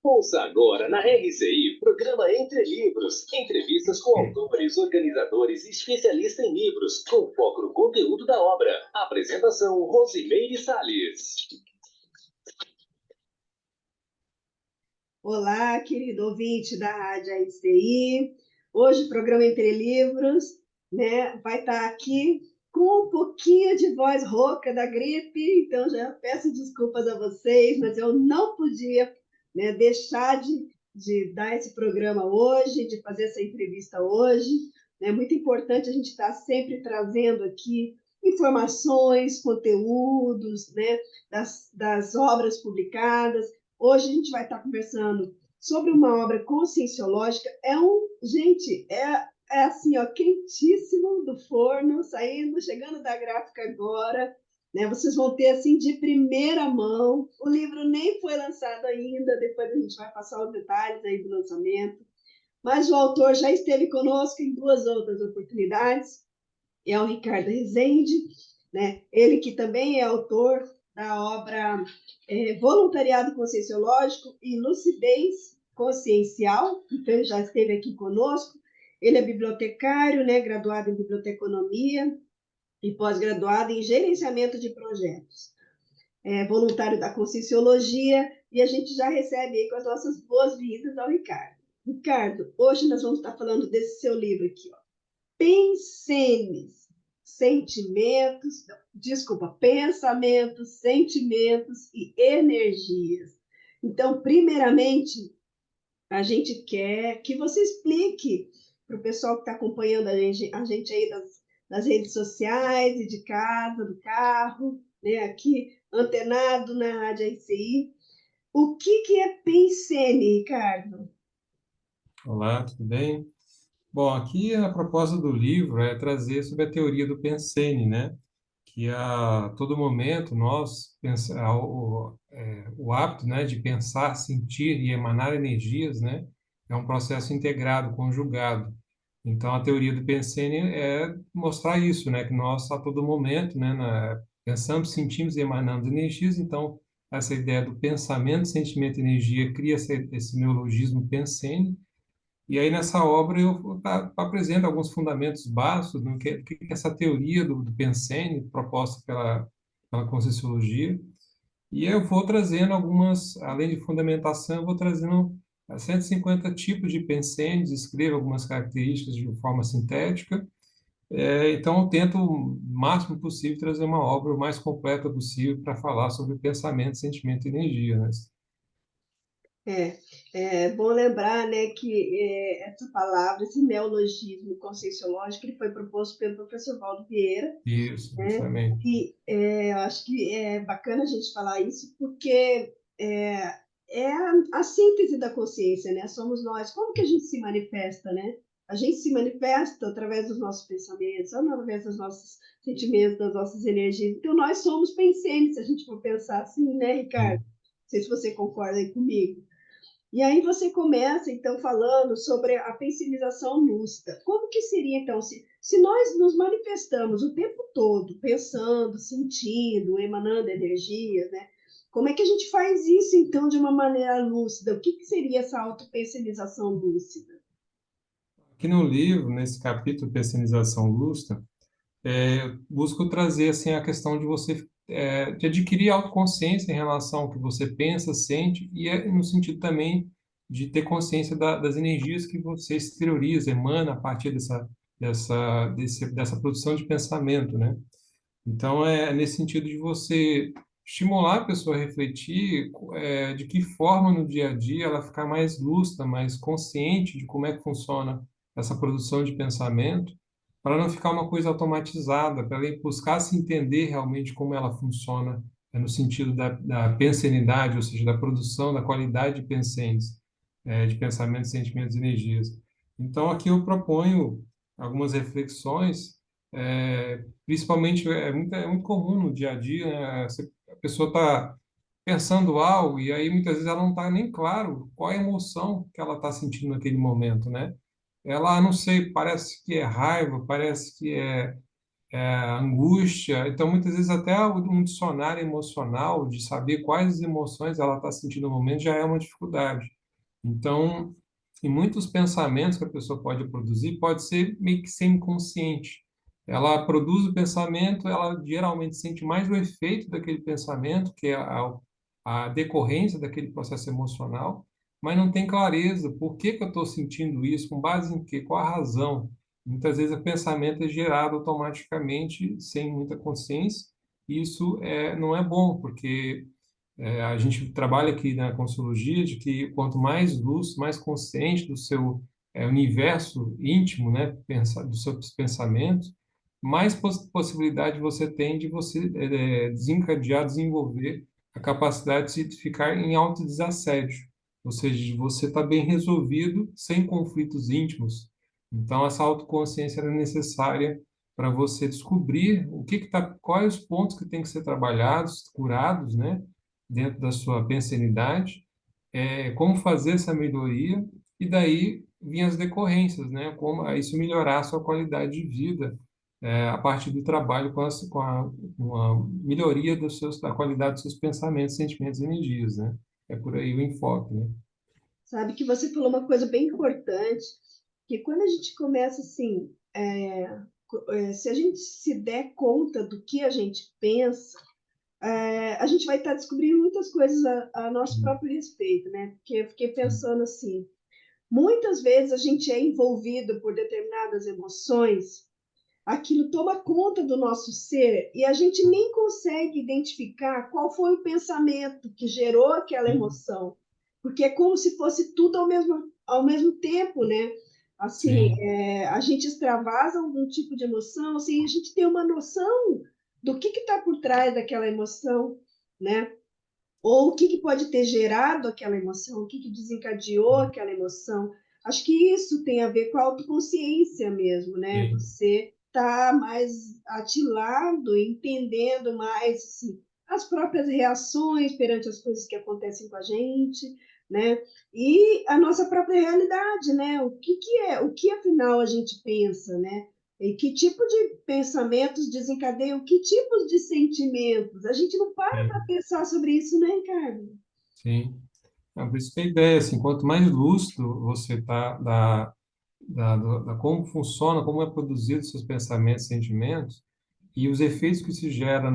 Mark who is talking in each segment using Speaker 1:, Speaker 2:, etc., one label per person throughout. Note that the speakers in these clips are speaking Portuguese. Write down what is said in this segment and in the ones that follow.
Speaker 1: Ouça agora na RCI, programa Entre Livros. Entrevistas com autores, organizadores e especialistas em livros, com foco no conteúdo da obra. Apresentação, Rosimeire Salles.
Speaker 2: Olá, querido ouvinte da Rádio RCI. Hoje o programa Entre Livros, né, vai estar aqui com um pouquinho de voz rouca da gripe, então já peço desculpas a vocês, mas eu não podia, né, deixar de dar esse programa hoje, de fazer essa entrevista hoje. É muito importante a gente estar sempre trazendo aqui informações, conteúdos, né, das obras publicadas. Hoje a gente vai estar conversando sobre uma obra conscienciológica. Gente, é assim, ó, quentíssimo do forno, saindo, chegando da gráfica agora, né? Vocês vão ter assim de primeira mão. O livro nem foi lançado ainda, depois a gente vai passar os detalhes aí do lançamento. Mas o autor já esteve conosco em duas outras oportunidades. É o Ricardo Rezende, né? Ele que também é autor da obra Voluntariado Conscienciológico e Lucidez Consciencial, então ele já esteve aqui conosco. Ele é bibliotecário, né? Graduado em biblioteconomia e pós-graduado em gerenciamento de projetos. Voluntário da Conscienciologia, e a gente já recebe aí com as nossas boas-vindas ao Ricardo. Ricardo, hoje nós vamos estar falando desse seu livro aqui, ó. Pensamentos, sentimentos e energias. Então, primeiramente, a gente quer que você explique para o pessoal que está acompanhando a gente aí das redes sociais e de casa, do carro, né, aqui antenado na Rádio RCI, o que é Pensene, Ricardo?
Speaker 3: Olá, tudo bem? Bom, aqui a proposta do livro é trazer sobre a teoria do Pensene, né? Que a todo momento nós o hábito, né, de pensar, sentir e emanar energias, né, é um processo integrado, conjugado. Então, a teoria do Pensene é mostrar isso, né, que nós a todo momento, né, pensamos, sentimos e emanamos energias. Então, essa ideia do pensamento, sentimento e energia cria esse neologismo Pensene. E aí, nessa obra, eu apresento alguns fundamentos básicos do que é essa teoria do Pensene, proposta pela Conscienciologia. E eu vou trazendo algumas, além de fundamentação, eu vou trazendo 150 tipos de pensenes, escrevo algumas características de forma sintética. Então, eu tento, o máximo possível, trazer uma obra o mais completa possível para falar sobre pensamento, sentimento e energia, né?
Speaker 2: É, é bom lembrar, né, que essa palavra, esse neologismo conscienciológico, ele foi proposto pelo professor Valdo Vieira,
Speaker 3: Isso,
Speaker 2: né?
Speaker 3: justamente.
Speaker 2: E eu acho que é bacana a gente falar isso, porque é a síntese da consciência, né? Somos nós. Como que a gente se manifesta, né? A gente se manifesta através dos nossos pensamentos, através dos nossos sentimentos, das nossas energias. Então, nós somos pensentes, se a gente for pensar assim, né, Ricardo?
Speaker 3: Sim.
Speaker 2: Não sei se você concorda aí comigo. E aí você começa, então, falando sobre a pensionização lúcida. Como que seria, então, se nós nos manifestamos o tempo todo, pensando, sentindo, emanando energias, né? Como é que a gente faz isso, então, de uma maneira lúcida? O que que seria essa autopensionização lúcida?
Speaker 3: Aqui no livro, nesse capítulo Personalização Lúcida, eu busco trazer assim a questão de você de adquirir autoconsciência em relação ao que você pensa, sente, e no sentido também de ter consciência das energias que você exterioriza, emana a partir dessa produção de pensamento, né? Então, é nesse sentido de você estimular a pessoa a refletir de que forma no dia a dia ela ficar mais lúcida, mais consciente de como é que funciona essa produção de pensamento, para não ficar uma coisa automatizada, para ela buscar se entender realmente como ela funciona, no sentido da pensenidade, ou seja, da produção, da qualidade de pensamentos, de pensamentos, sentimentos e energias. Então, aqui eu proponho algumas reflexões, principalmente é muito comum no dia a dia, né? A pessoa está pensando algo e aí muitas vezes ela não está nem claro qual é a emoção que ela está sentindo naquele momento, né? ela, não sei, parece que é raiva, parece que é angústia. Então, muitas vezes, até um dicionário emocional, de saber quais emoções ela está sentindo no momento, já é uma dificuldade. Então, em muitos pensamentos que a pessoa pode produzir, pode ser meio que semi-consciente. Ela produz o pensamento, ela geralmente sente mais o efeito daquele pensamento, que é a decorrência daquele processo emocional, mas não tem clareza por que que eu estou sentindo isso, com base em quê, qual a razão. Muitas vezes o pensamento é gerado automaticamente, sem muita consciência, e isso não é bom, porque a gente trabalha aqui na Consciologia de que quanto mais luz, mais consciente do seu universo íntimo, né, dos seus pensamentos, mais possibilidade você tem de você desencadear, desenvolver a capacidade de ficar em autodesassédio, ou seja, de você estar bem resolvido, sem conflitos íntimos. Então, essa autoconsciência é necessária para você descobrir quais os pontos que têm que ser trabalhados, curados, né, dentro da sua pensanidade, como fazer essa melhoria e daí vir as decorrências, né? Como isso melhorar a sua qualidade de vida, a partir do trabalho com a melhoria da qualidade dos seus pensamentos, sentimentos e energias, né? É por aí o enfoque, né?
Speaker 2: Sabe que você falou uma coisa bem importante, que quando a gente começa assim, se a gente se der conta do que a gente pensa, a gente vai estar descobrindo muitas coisas a nosso próprio respeito, né? Porque eu fiquei
Speaker 3: Sim,
Speaker 2: pensando assim, muitas vezes a gente é envolvido por determinadas emoções, aquilo toma conta do nosso ser e a gente nem consegue identificar qual foi o pensamento que gerou aquela
Speaker 3: sim,
Speaker 2: emoção, porque é como se fosse tudo ao mesmo tempo, né? Assim,
Speaker 3: sim,
Speaker 2: a gente extravasa algum tipo de emoção, assim, a gente tem uma noção do que está por trás daquela emoção, né? Ou o que pode ter gerado aquela emoção, o que desencadeou aquela emoção. Acho que isso tem a ver com a autoconsciência mesmo, né?
Speaker 3: sim.
Speaker 2: Você tá mais atilado, entendendo mais assim, as próprias reações perante as coisas que acontecem com a gente, né? E a nossa própria realidade, né? O que afinal a gente pensa, né? E que tipo de pensamentos desencadeiam que tipos de sentimentos? A gente não para
Speaker 3: Sim.
Speaker 2: pensar sobre isso, né, Ricardo?
Speaker 3: Sim. Por isso que a ideia, assim, quanto mais lúcido você está da como funciona, como é produzido seus pensamentos, sentimentos e os efeitos que se gera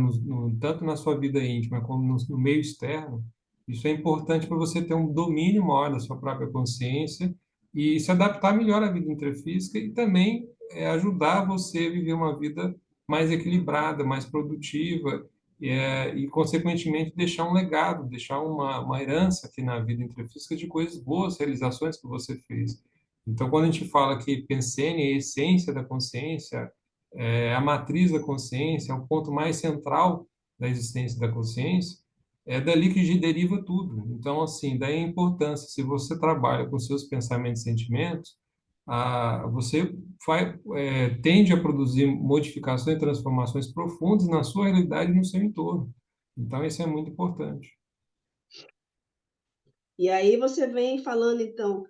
Speaker 3: tanto na sua vida íntima como no meio externo, isso é importante para você ter um domínio maior da sua própria consciência e se adaptar melhor à vida intrafísica e também ajudar você a viver uma vida mais equilibrada, mais produtiva e, consequentemente, deixar um legado, deixar uma herança aqui na vida intrafísica de coisas boas, realizações que você fez. Então, quando a gente fala que Pensene é a essência da consciência, a matriz da consciência, é o ponto mais central da existência da consciência, é dali que deriva tudo. Então, assim, daí a importância, se você trabalha com seus pensamentos e sentimentos, você tende a produzir modificações e transformações profundas na sua realidade e no seu entorno. Então, isso é muito importante.
Speaker 2: E aí você vem falando, então,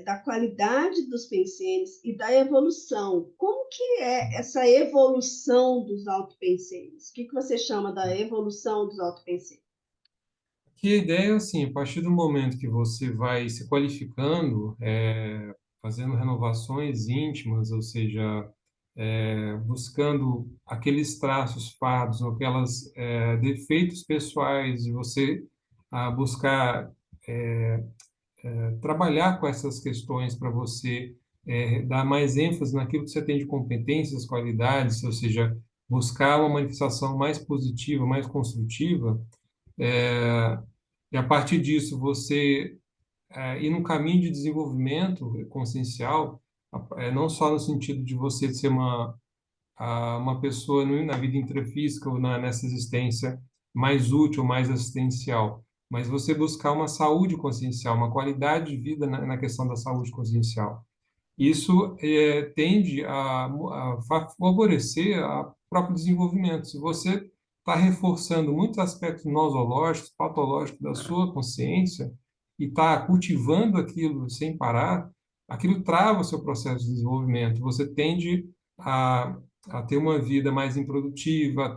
Speaker 2: da qualidade dos pensenes e da evolução. Como que é essa evolução dos autopensenes? O que você chama da evolução dos autopensenes?
Speaker 3: Que a ideia é assim, a partir do momento que você vai se qualificando, fazendo renovações íntimas, ou seja, buscando aqueles traços fardos, ou aquelas defeitos pessoais, de você buscar trabalhar com essas questões para você dar mais ênfase naquilo que você tem de competências, qualidades, ou seja, buscar uma manifestação mais positiva, mais construtiva, é, e a partir disso você ir num caminho de desenvolvimento consciencial, não só no sentido de você ser uma pessoa na vida intrafísica ou nessa existência mais útil, mais assistencial, mas você buscar uma saúde consciencial, uma qualidade de vida na questão da saúde consciencial. Isso tende a favorecer o próprio desenvolvimento. Se você está reforçando muitos aspectos nosológicos, patológicos da sua consciência e está cultivando aquilo sem parar, aquilo trava o seu processo de desenvolvimento. Você tende a, a ter uma vida mais improdutiva,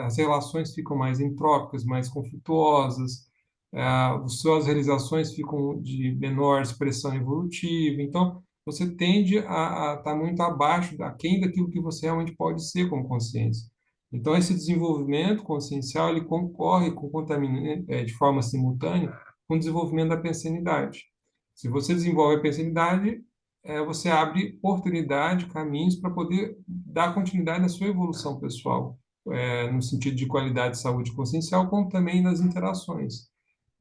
Speaker 3: as relações ficam mais entrópicas, mais conflituosas, as suas realizações ficam de menor expressão evolutiva. Então, você tende a estar muito abaixo, aquém daquilo que você realmente pode ser como consciência. Então, esse desenvolvimento consciencial, ele concorre de forma simultânea com o desenvolvimento da pensanidade. Se você desenvolve a pensanidade, você abre oportunidade, caminhos para poder dar continuidade à sua evolução pessoal, no sentido de qualidade de saúde consciencial, como também nas interações.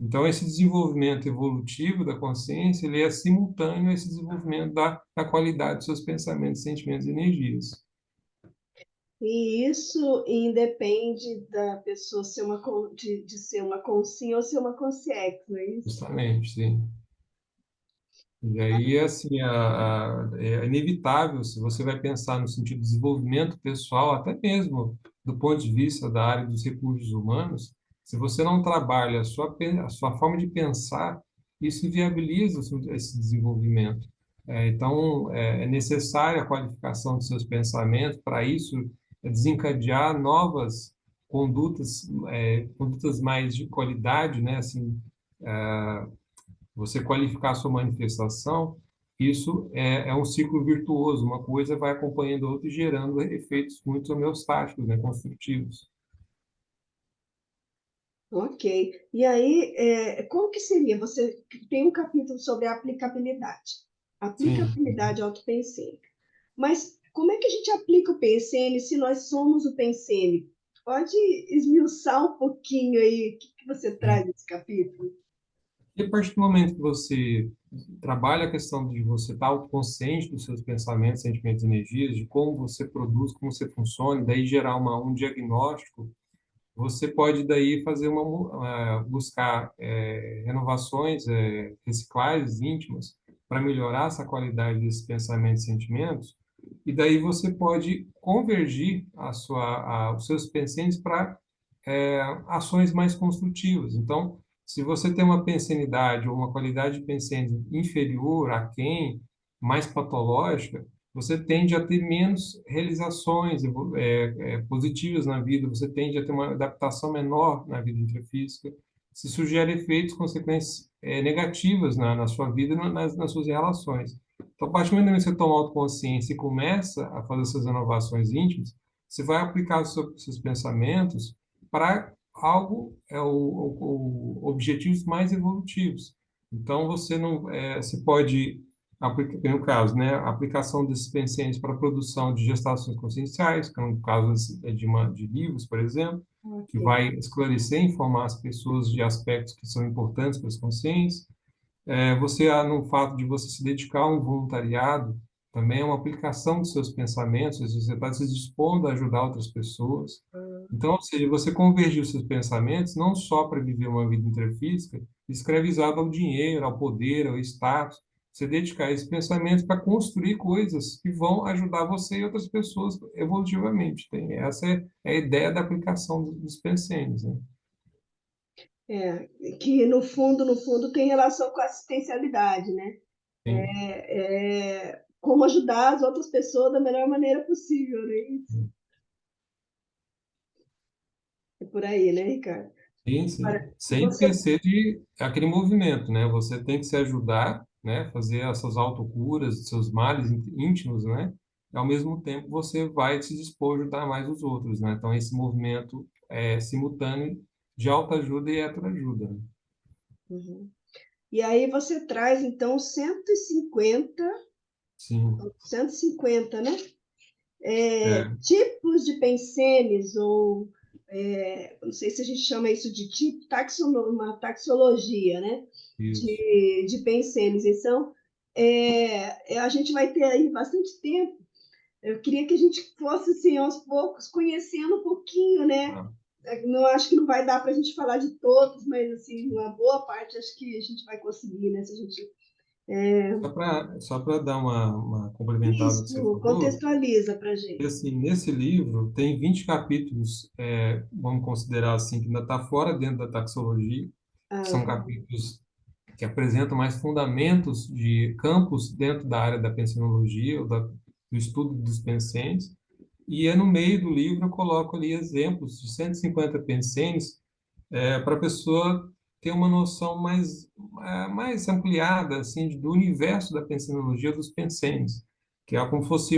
Speaker 3: Então, esse desenvolvimento evolutivo da consciência, ele é simultâneo a esse desenvolvimento da qualidade dos seus pensamentos, sentimentos e energias.
Speaker 2: E isso independe da pessoa ser de ser uma consciência ou ser uma consciência, não é isso?
Speaker 3: Justamente, sim. E aí, assim, é inevitável, se você vai pensar no sentido de desenvolvimento pessoal, até mesmo do ponto de vista da área dos recursos humanos, se você não trabalha a sua forma de pensar, isso inviabiliza esse desenvolvimento. Então, é necessária a qualificação dos seus pensamentos, para isso, desencadear novas condutas mais de qualidade, né? Assim, você qualificar a sua manifestação, isso é um ciclo virtuoso, uma coisa vai acompanhando a outra e gerando efeitos muito homeostáticos, né, construtivos.
Speaker 2: Ok. E aí, como que seria? Você tem um capítulo sobre a aplicabilidade.
Speaker 3: Sim.
Speaker 2: Aplicabilidade autopensênica. Mas como é que a gente aplica o PSN se nós somos o PSN? Pode esmiuçar um pouquinho aí o que você traz nesse capítulo?
Speaker 3: E a partir do momento que você trabalha a questão de você estar autoconsciente dos seus pensamentos, sentimentos e energias, de como você produz, como você funciona, e daí gerar um diagnóstico, você pode daí buscar renovações, reciclagens íntimas para melhorar essa qualidade desses pensamentos e sentimentos, e daí você pode convergir os seus pensamentos para ações mais construtivas. Então, se você tem uma pensenidade ou uma qualidade de pensene inferior, aquém, mais patológica, você tende a ter menos realizações positivas na vida, você tende a ter uma adaptação menor na vida intrafísica. Se sugere efeitos, consequências negativas na sua vida e nas suas relações. Então, a partir do momento que você toma autoconsciência e começa a fazer essas renovações íntimas, você vai aplicar os seus pensamentos para objetivos mais evolutivos. Então, você não, você pode tem o caso, né, a aplicação desses pensamentos para a produção de gestações conscienciais, que é um caso de livros, por exemplo, que
Speaker 2: Ok.
Speaker 3: vai esclarecer e informar as pessoas de aspectos que são importantes para as consciências. No fato de você se dedicar a um voluntariado, também é uma aplicação dos seus pensamentos, você está se dispondo a ajudar outras pessoas. Então, ou seja, você convergir os seus pensamentos não só para viver uma vida intrafísica, escravizada ao dinheiro, ao poder, ao status, você dedicar esses pensamentos para construir coisas que vão ajudar você e outras pessoas evolutivamente. Essa é a ideia da aplicação dos pensamentos, né?
Speaker 2: Que no fundo, tem relação com a assistencialidade, né?
Speaker 3: Sim.
Speaker 2: Como ajudar as outras pessoas da melhor maneira possível, né? É por aí, né, Ricardo?
Speaker 3: Sim, sim.
Speaker 2: Agora,
Speaker 3: Sem
Speaker 2: você,
Speaker 3: esquecer de aquele movimento, né? Você tem que se ajudar, né? Fazer essas autocuras, seus males íntimos, né? E, ao mesmo tempo, você vai se dispor a ajudar mais os outros, né? Então, esse movimento é simultâneo de autoajuda e heteroajuda, né?
Speaker 2: Uhum. E aí você traz, então,
Speaker 3: Sim.
Speaker 2: 150, né?
Speaker 3: É,
Speaker 2: Tipos de pensenes, ou não sei se a gente chama isso de tipo, uma taxologia, né?
Speaker 3: isso.
Speaker 2: De pensenes. Então, a gente vai ter aí bastante tempo. Eu queria que a gente fosse, assim, aos poucos, conhecendo um pouquinho, né?
Speaker 3: Tá?
Speaker 2: Não acho que não vai dar para a gente falar de todos, mas assim, uma boa parte acho que a gente vai conseguir, né? Se a gente
Speaker 3: Só para dar uma complementada no que você
Speaker 2: isso
Speaker 3: falou,
Speaker 2: contextualiza para a
Speaker 3: e,
Speaker 2: gente.
Speaker 3: assim, nesse livro tem 20 capítulos, vamos considerar assim, que ainda está fora dentro da taxologia, que
Speaker 2: Ah,
Speaker 3: são capítulos que apresenta mais fundamentos de campos dentro da área da pensenologia, do estudo dos pensênios, e no meio do livro eu coloco ali exemplos de 150 pensênios para a pessoa ter uma noção mais ampliada assim, do universo da pensenologia dos pensênios, que é como fosse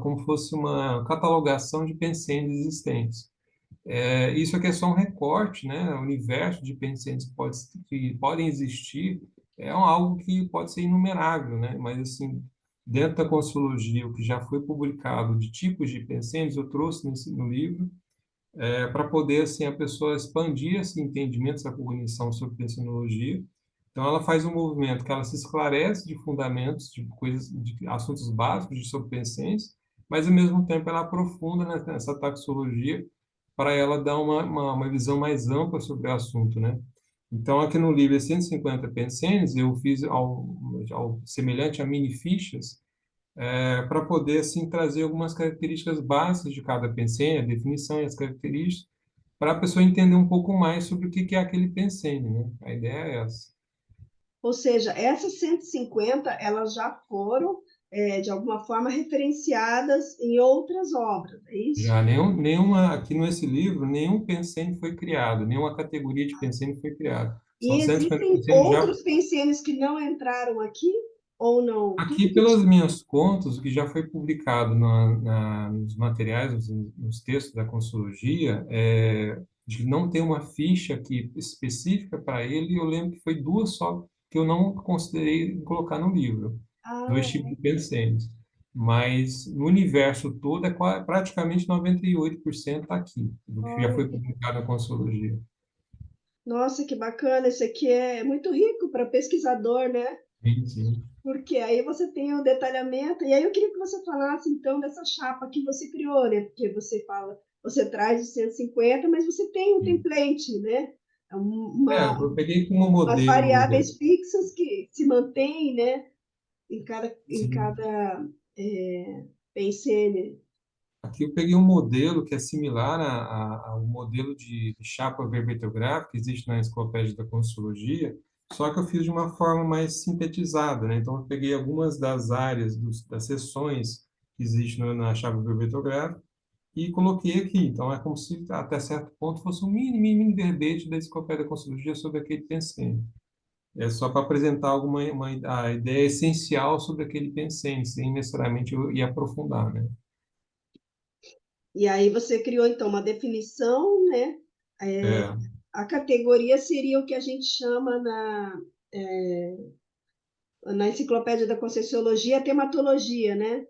Speaker 3: como fosse uma catalogação de pensênios existentes. Isso aqui é só um recorte, né? O universo de pensamentos que podem existir algo que pode ser inumerável, né? Mas, assim, dentro da Consciologia, o que já foi publicado de tipos de pensamentos, eu trouxe no livro, para poder, assim, a pessoa expandir esse entendimento, essa cognição sobre pensenologia. Então, ela faz um movimento que ela se esclarece de fundamentos, de coisas, de assuntos básicos sobre pensamentos, mas, ao mesmo tempo, ela aprofunda nessa taxologia para ela dar uma visão mais ampla sobre o assunto, né? Então, aqui no livro 150 pensenes, eu fiz semelhante a mini fichas, para poder, assim, trazer algumas características básicas de cada pensene, a definição e as características, para a pessoa entender um pouco mais sobre o que é aquele pensene, né? A ideia é essa.
Speaker 2: Ou seja, essas 150, elas já foram, de alguma forma, referenciadas em outras obras, é isso?
Speaker 3: Já aqui nesse livro, nenhum pensene foi criado, nenhuma categoria de pensene foi criada. São
Speaker 2: E
Speaker 3: 150
Speaker 2: existem
Speaker 3: pensene já.
Speaker 2: outros pensenes que não entraram aqui ou não?
Speaker 3: Aqui, pelas minhas contas, o que já foi publicado nos materiais, nos textos da Consciologia, de não ter uma ficha aqui específica para ele, eu lembro que foi duas só que eu não considerei colocar no livro, dois
Speaker 2: Ah,
Speaker 3: tipos de pensamentos. Mas no universo todo, praticamente 98% está aqui, do que já
Speaker 2: olha
Speaker 3: foi publicado na Consciologia.
Speaker 2: nossa, que bacana! Esse aqui é muito rico para pesquisador, né?
Speaker 3: Sim, sim.
Speaker 2: Porque aí você tem o detalhamento. E aí eu queria que você falasse, então, dessa chapa que você criou, né? Porque você fala, você traz de 150, mas você tem um
Speaker 3: Sim.
Speaker 2: template, né? É uma,
Speaker 3: Eu peguei como
Speaker 2: umas
Speaker 3: modelo.
Speaker 2: variáveis fixas que se mantêm, né? Em
Speaker 3: Sim.
Speaker 2: cada pensene.
Speaker 3: Aqui eu peguei um modelo que é similar ao modelo de chapa verbetográfica que existe na Enciclopédia da Consciologia, só que eu fiz de uma forma mais sintetizada, né? Então eu peguei algumas das áreas das seções que existem na chapa verbetográfica e coloquei aqui. Então é como se até certo ponto fosse um mini verbete da Enciclopédia da Consciologia sobre aquele pensene. É só para apresentar a ideia essencial sobre aquele pensene, sem necessariamente eu ir aprofundar, né?
Speaker 2: E aí você criou, então, uma definição, né? É,
Speaker 3: É,
Speaker 2: a categoria seria o que a gente chama é, na Enciclopédia da Conscienciologia, a tematologia, né?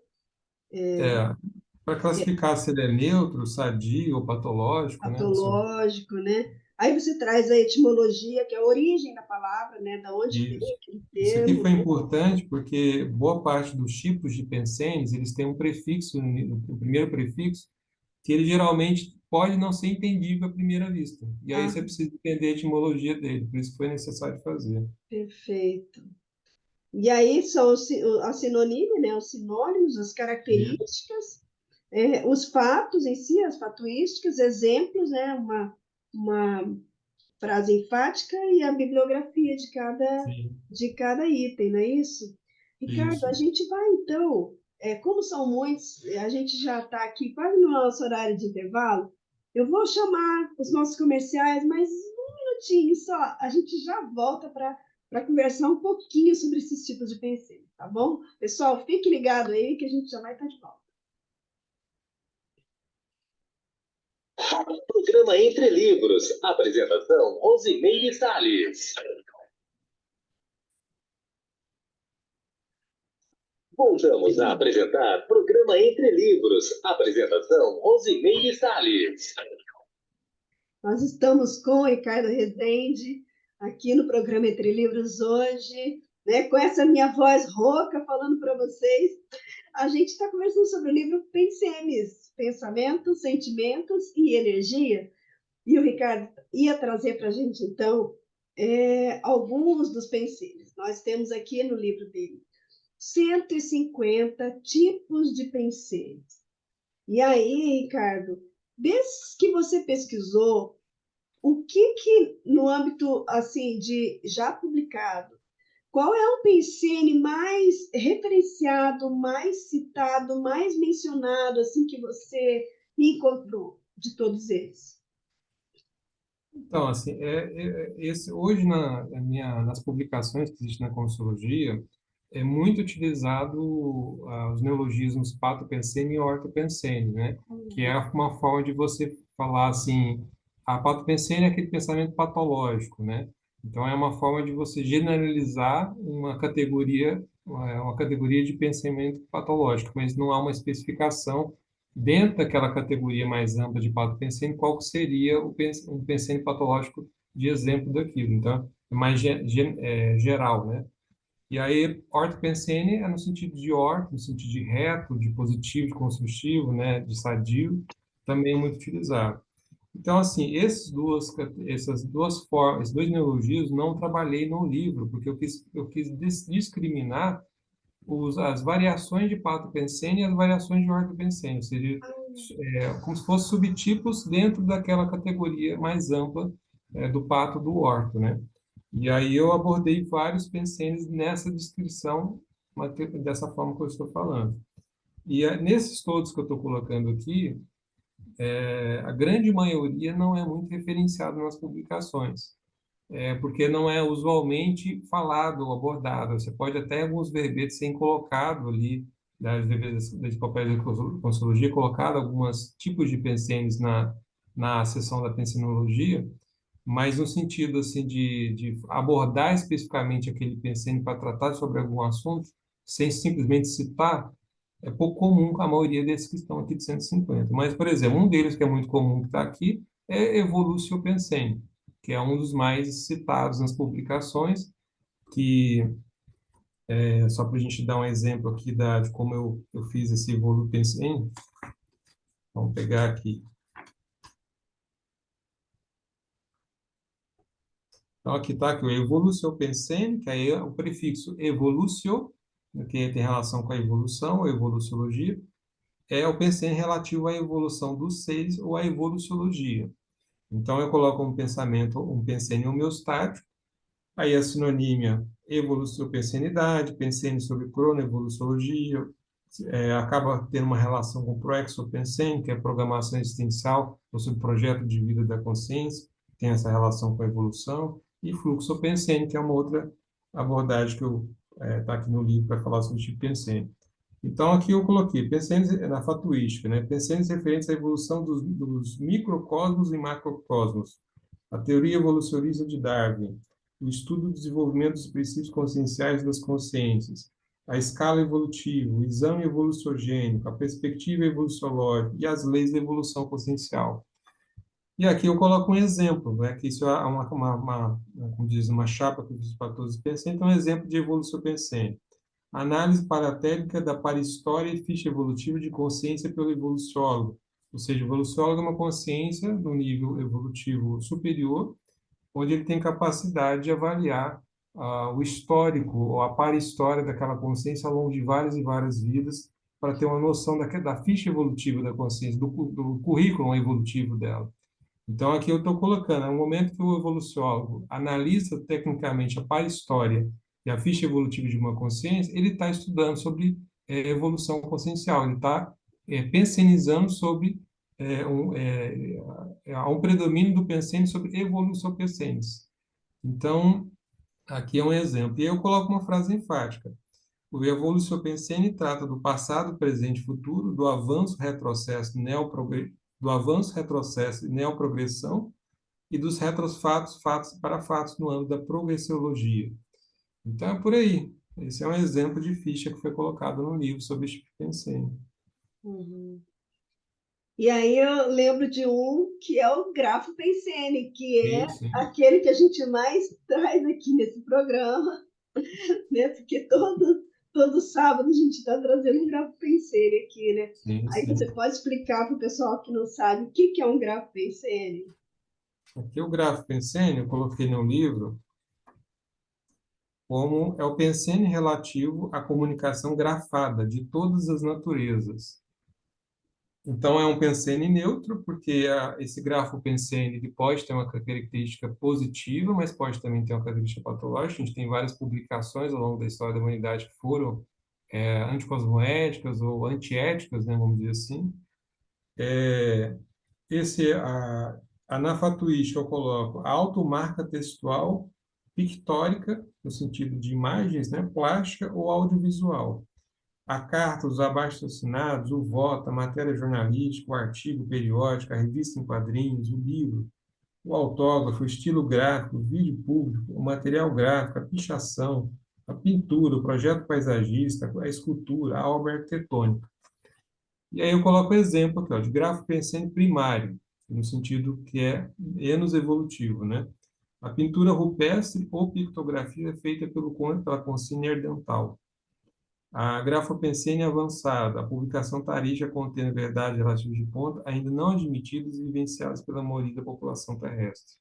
Speaker 3: É, para classificar se ele é neutro, sadio ou patológico, né?
Speaker 2: Patológico, né? Aí você traz a etimologia, que é a origem da palavra, né? Da onde vem
Speaker 3: Isso.
Speaker 2: aquele
Speaker 3: Isso aqui
Speaker 2: termo,
Speaker 3: foi
Speaker 2: né?
Speaker 3: importante porque boa parte dos tipos de pensenes, eles têm um prefixo, o primeiro prefixo, que ele geralmente pode não ser entendível à primeira vista. E aí
Speaker 2: Ah,
Speaker 3: você precisa entender a etimologia dele, por isso que foi necessário fazer.
Speaker 2: perfeito. E aí são a sinonímia, né? Os sinônimos, as
Speaker 3: E,
Speaker 2: características, os fatos em si, as fatuísticas, exemplos, né? Uma frase enfática e a bibliografia
Speaker 3: sim,
Speaker 2: de cada item, não é isso? Ricardo, a
Speaker 3: isso.
Speaker 2: gente vai então, como são muitos, a gente já está aqui quase no nosso horário de intervalo, eu vou chamar os nossos comerciais, mas um minutinho só, a gente já volta para conversar um pouquinho sobre esses tipos de pensamento, tá bom? Pessoal, fique ligado aí que a gente já vai estar de volta.
Speaker 1: Programa Entre Livros. Apresentação: Rosimeire Salles. Voltamos a apresentar Programa Entre Livros. Apresentação: Rosimeire Salles.
Speaker 2: Nós estamos com o Ricardo Rezende aqui no programa Entre Livros hoje, né, com essa minha voz rouca falando para vocês. A gente está conversando sobre o livro Pensemes, Pensamentos, Sentimentos e Energia. E o Ricardo ia trazer para a gente, então, alguns dos pensemes. Nós temos aqui no livro dele 150 tipos de pensemes. E aí, Ricardo, desses que você pesquisou, o que no âmbito assim de já publicado, qual é o pensene mais referenciado, mais citado, mais mencionado, assim, que você encontrou de todos eles?
Speaker 3: Então, assim, hoje nas publicações que existem na Consologia, é muito utilizado os neologismos patopensene e ortopensene, né? Que é uma forma de você falar assim, a patopensene é aquele pensamento patológico, né? Então, é uma forma de você generalizar uma categoria de pensamento patológico, mas não há uma especificação dentro daquela categoria mais ampla de patopensene, qual seria um pensene patológico de exemplo daquilo. Então, é mais geral, né? E aí, ortopensene é no sentido de orto, no sentido de reto, de positivo, de construtivo, né? De sadio, também é muito utilizado. Então, assim, essas duas formas, esses dois neologismos, não trabalhei no livro, porque eu quis discriminar as variações de pato-pensene e as variações de orto-pensene, ou seja, como se fossem subtipos dentro daquela categoria mais ampla do pato do orto, né? E aí eu abordei vários pensenes nessa descrição, dessa forma que eu estou falando. E nesses todos que eu estou colocando aqui, a grande maioria não é muito referenciado nas publicações, porque não é usualmente falado ou abordado. Você pode até alguns verbetes serem colocados ali, das verbetes de papel de consologia, colocado alguns tipos de pensenes na seção da pensenologia, mas no sentido assim de abordar especificamente aquele pensene para tratar sobre algum assunto, sem simplesmente citar, é pouco comum a maioria desses que estão aqui de 150. Mas, por exemplo, um deles que é muito comum que está aqui é Evolutio Pensene, que é um dos mais citados nas publicações, que, só para a gente dar um exemplo aqui de como eu fiz esse Evolutio Pensene, vamos pegar aqui. Então, aqui está aqui o Evolutio Pensene, que aí é o prefixo Evolutio, que tem relação com a evolução, a evoluciologia, é o pensene relativo à evolução dos seres ou à evoluciologia. Então, eu coloco um pensene homeostático, aí a sinonímia evoluciopensenidade, pensene sobre cronoevoluciologia, acaba tendo uma relação com proexopensene, que é programação existencial, ou sobre projeto de vida da consciência, tem essa relação com a evolução, e fluxopensene, que é uma outra abordagem que está aqui no livro para falar sobre o tipo pensene. Então, aqui eu coloquei pensenes na fatuística, né? Pensenes referentes à evolução dos microcosmos e macrocosmos, a teoria evolucionista de Darwin, o estudo do desenvolvimento dos princípios conscienciais das consciências, a escala evolutiva, o exame evoluciogênico, a perspectiva evoluciológica e as leis da evolução consciencial. E aqui eu coloco um exemplo, né, que isso é como diz, uma chapa que eu fiz para todos os pensamentos, então é um exemplo de evolução pensante. Análise paratélica da parhistória e ficha evolutiva de consciência pelo evoluciólogo. Ou seja, o evoluciólogo é uma consciência no nível evolutivo superior, onde ele tem capacidade de avaliar o histórico ou a para-história daquela consciência ao longo de várias e várias vidas, para ter uma noção da ficha evolutiva da consciência, do currículo evolutivo dela. Então, aqui eu estou colocando, no momento que o evoluciólogo analisa tecnicamente a para-história e a ficha evolutiva de uma consciência, ele está estudando sobre evolução consciencial, ele está pensenizando sobre há um predomínio do pensene sobre evolução pensens. Então, aqui é um exemplo. E eu coloco uma frase enfática. O evolução pensene trata do passado, presente e futuro, do avanço, retrocesso e neoprogressão e dos retrofatos, fatos para fatos no âmbito da progressiologia. Então, é por aí. Esse é um exemplo de ficha que foi colocado no livro sobre Spensene.
Speaker 2: Uhum. E aí eu lembro de um que é o grafo pensene, que é
Speaker 3: Sim, sim.
Speaker 2: aquele que a gente mais traz aqui nesse programa, né? Porque todo sábado a gente está trazendo um grafo pensene aqui, né?
Speaker 3: Sim,
Speaker 2: Aí você
Speaker 3: sim.
Speaker 2: pode explicar para o pessoal que não sabe o que é um grafo pensene?
Speaker 3: Aqui o grafo Pensene, eu coloquei no livro, como é o Pensene relativo à comunicação grafada de todas as naturezas. Então, é um pensene neutro, porque esse grafo pensene ele pode ter uma característica positiva, mas pode também ter uma característica patológica. A gente tem várias publicações ao longo da história da humanidade que foram anticosmoéticas ou antiéticas, né, vamos dizer assim. Na fatuística eu coloco a automarca textual pictórica, no sentido de imagens, né, plástica ou audiovisual. A carta, os abaixo-assinados, o voto, a matéria jornalística, o artigo periódico, a revista em quadrinhos, o livro, o autógrafo, o estilo gráfico, o vídeo público, o material gráfico, a pichação, a pintura, o projeto paisagista, a escultura, a obra arquitetônica. E aí eu coloco o exemplo aqui, ó, de grafo pensene primário, no sentido que é enos evolutivo, né? A pintura rupestre ou pictografia feita pela Consine Herdental. A grafopensene avançada, a publicação tarija contendo verdades relativas de ponta ainda não admitidas e vivenciadas pela maioria da população terrestre.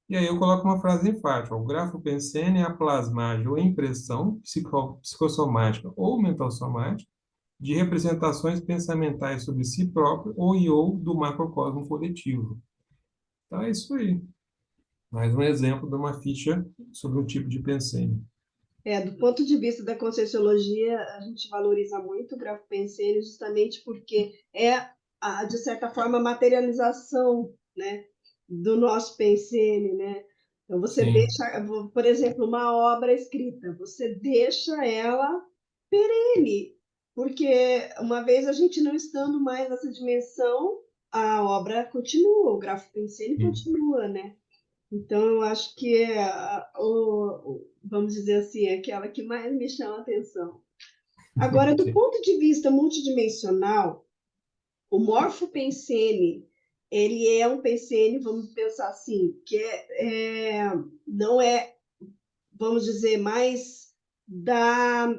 Speaker 3: E aí eu coloco uma frase enfática: o grafopensene é a plasmagem ou impressão psicossomática ou mental-somática de representações pensamentais sobre si próprio ou do macrocosmo coletivo. Então é isso aí. Mais um exemplo de uma ficha sobre um tipo de pensene.
Speaker 2: Do ponto de vista da Conscienciologia, a gente valoriza muito o grafo pensene justamente porque de certa forma, a materialização, né, do nosso pensene, né? Então, você
Speaker 3: Sim.
Speaker 2: deixa, por exemplo, uma obra escrita, você deixa ela perene, porque uma vez a gente não estando mais nessa dimensão, a obra continua, o grafo pensene
Speaker 3: Sim.
Speaker 2: continua, né? Então, eu acho que vamos dizer assim, é aquela que mais me chama a atenção. Agora, do
Speaker 3: Sim.
Speaker 2: ponto de vista multidimensional, o morfopensene, ele é um pensene, vamos pensar assim, que não é, vamos dizer, mais da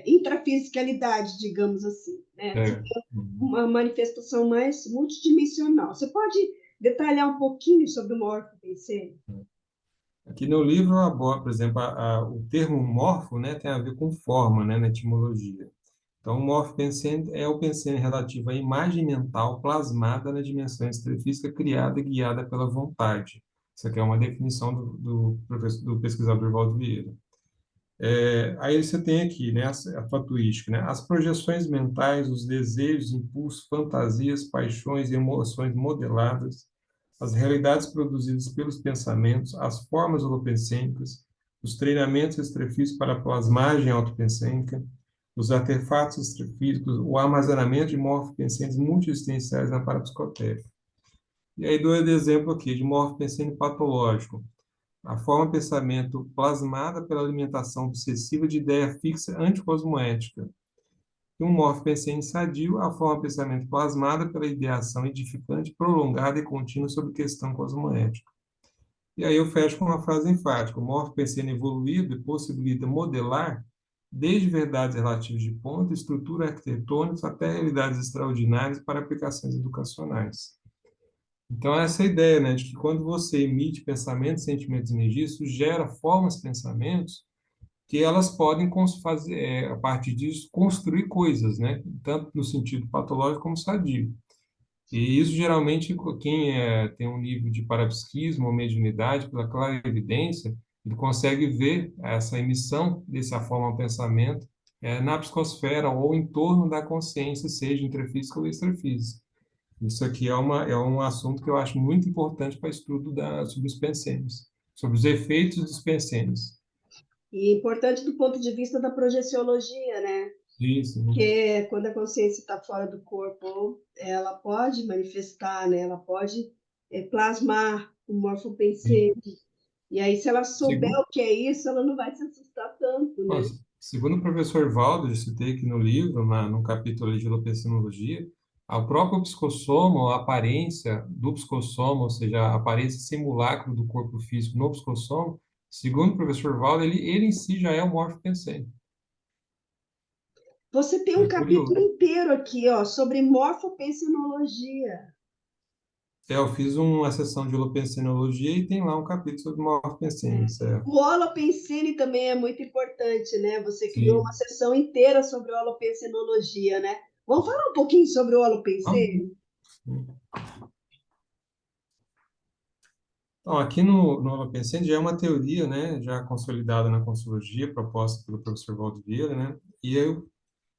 Speaker 2: intrafisicalidade, digamos assim, né?
Speaker 3: É.
Speaker 2: Seria uma manifestação mais multidimensional. Você pode detalhar um pouquinho sobre o morfopensene?
Speaker 3: Aqui no livro eu abordo, por exemplo, o termo morfo, né, tem a ver com forma, né, na etimologia. Então, o morfo pensene é o pensene relativo à imagem mental plasmada na dimensão extrafísica criada e guiada pela vontade. Isso aqui é uma definição do pesquisador Valdo Vieira. Aí você tem aqui, né, a fatuística, né, as projeções mentais, os desejos, impulsos, fantasias, paixões e emoções modeladas, as realidades produzidas pelos pensamentos, as formas holopensênicas, os treinamentos extrafísicos para a plasmagem autopensênica, os artefatos extrafísicos, o armazenamento de morfopensênicos multiexistenciais na parapsicotéria. E aí dou o exemplo aqui de morfopensênico patológico, a forma pensamento plasmada pela alimentação obsessiva de ideia fixa anticosmoética. E um morfopensene sadio, a forma pensamento plasmada pela ideação edificante, prolongada e contínua sobre questão cosmoética. E aí eu fecho com uma frase enfática: o morfopensene evoluído possibilita modelar desde verdades relativas de ponto, estrutura arquitetônica, até realidades extraordinárias para aplicações educacionais. Então, essa é a ideia, né, de que quando você emite pensamentos, sentimentos e energias, isso gera formas, pensamentos, que elas podem fazer, a partir disso, construir coisas, né, tanto no sentido patológico como sadio. E isso, geralmente, quem tem um nível de parapsiquismo ou mediunidade, pela clarividência, ele consegue ver essa emissão dessa forma de pensamento na psicosfera ou em torno da consciência, seja intrafísica ou extrafísica. Isso aqui é um assunto que eu acho muito importante para estudo sobre os pensenes, sobre os efeitos dos pensenes.
Speaker 2: E importante do ponto de vista da projeciologia, né?
Speaker 3: Isso, né?
Speaker 2: Porque quando a consciência está fora do corpo, ela pode manifestar, né? Ela pode plasmar o
Speaker 3: Sim.
Speaker 2: morfopensene. E aí, se ela souber
Speaker 3: Segundo,
Speaker 2: o que é isso, ela não vai se assustar tanto,
Speaker 3: ó,
Speaker 2: né?
Speaker 3: segundo o professor Valdo, eu citei aqui no livro, no capítulo ali de holopensenologia, o próprio psicossoma, a aparência do psicossoma, ou seja, a aparência simulacro do corpo físico no psicossoma, segundo o professor Valdo, ele em si já é o morfopensene.
Speaker 2: Você tem um
Speaker 3: É
Speaker 2: capítulo
Speaker 3: curioso.
Speaker 2: inteiro aqui, ó, sobre morfopensenologia.
Speaker 3: Eu fiz uma sessão de holopensenologia e tem lá um capítulo sobre
Speaker 2: É.
Speaker 3: morfopensene, certo?
Speaker 2: O holopensene também é muito importante, né? Você criou uma
Speaker 3: Sim.
Speaker 2: sessão inteira sobre holopensenologia, né? Vamos falar um pouquinho sobre o
Speaker 3: Vamos.
Speaker 2: Holopensene?
Speaker 3: Então, aqui no Holopensene já é uma teoria, né, já consolidada na Consciologia, proposta pelo professor Valdo Vieira, né,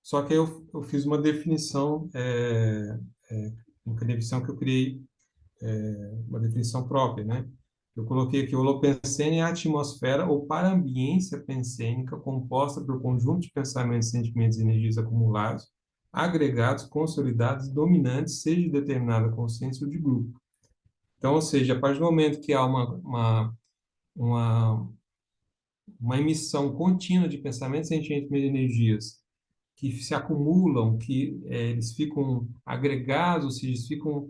Speaker 3: só que eu fiz uma definição, uma definição que eu criei, uma definição própria, né. Eu coloquei aqui: o Holopensene é a atmosfera ou para-ambiência pensênica composta por conjunto de pensamentos, sentimentos e energias acumulados, agregados, consolidados e dominantes, seja de determinada consciência ou de grupo. Então, ou seja, a partir do momento que há uma, uma emissão contínua de pensamentos, sentimentos e energias que se acumulam, que eles ficam agregados, ou seja, eles ficam,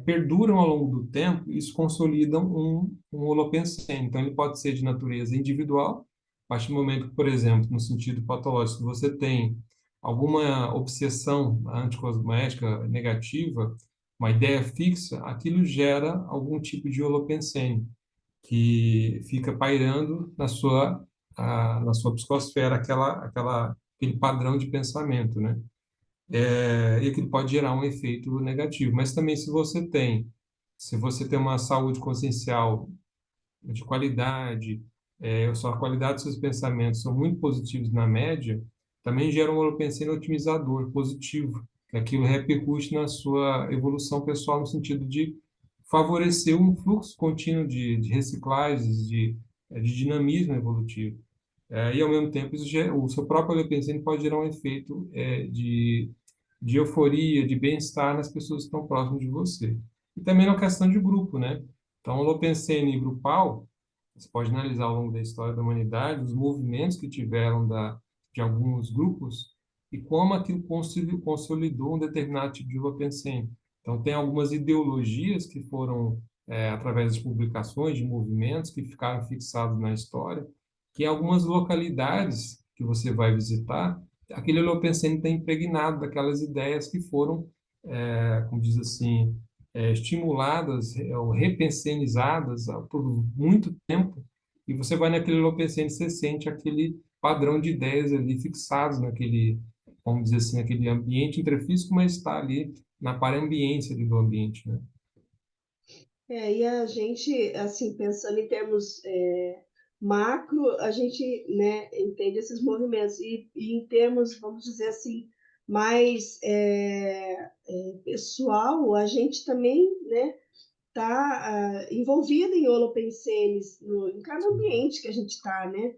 Speaker 3: perduram ao longo do tempo, isso consolida um holopensene. Então, ele pode ser de natureza individual, a partir do momento que, por exemplo, no sentido patológico, você tem alguma obsessão anticosmética negativa, uma ideia fixa, aquilo gera algum tipo de holopensene que fica pairando na sua psicosfera, aquele padrão de pensamento, né? E aquilo pode gerar um efeito negativo. Mas também, se você tem uma saúde consciencial de qualidade, a qualidade dos seus pensamentos são muito positivos na média, também gera um holopensene otimizador positivo, que aquilo repercute na sua evolução pessoal no sentido de favorecer um fluxo contínuo de reciclagens, de dinamismo evolutivo. E, ao mesmo tempo, o seu próprio holopensene pode gerar um efeito de euforia, de bem-estar nas pessoas que estão próximas de você. E também na questão de grupo, né? Então, o holopensene grupal, você pode analisar ao longo da história da humanidade os movimentos que tiveram de alguns grupos e como aquilo consolidou um determinado tipo de holopensene. Então, tem algumas ideologias que foram, através de publicações, de movimentos que ficaram fixados na história, que em algumas localidades que você vai visitar, aquele holopensene está impregnado daquelas ideias que foram, como diz assim, estimuladas ou repensenizadas por muito tempo, e você vai naquele holopensene, você sente aquele padrão de ideias ali fixados naquele, vamos dizer assim, naquele ambiente intrafísico, mas está ali na parambiência ali do ambiente, né?
Speaker 2: E a gente, assim, pensando em termos macro, a gente, né, entende esses movimentos. E em termos, vamos dizer assim, mais pessoal, a gente também, né, está envolvido em holopensenes em cada ambiente que a gente está, né?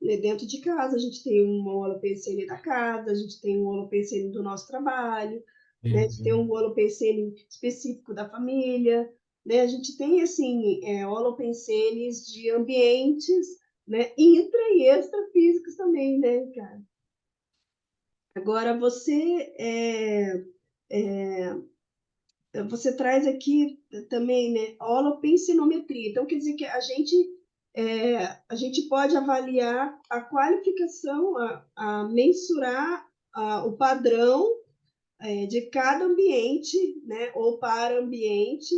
Speaker 2: Dentro de casa, a gente tem um holopensene da casa, a gente tem um holopensene do nosso trabalho, né? A gente tem um holopensene específico da família, né? A gente tem, assim, holopensenes de ambientes, né? Intra e extrafísicos também, né, cara? Agora, você traz aqui também, né, holopensinometria. Então, quer dizer que a gente pode avaliar a qualificação, a mensurar o padrão de cada ambiente, né, ou para ambiente,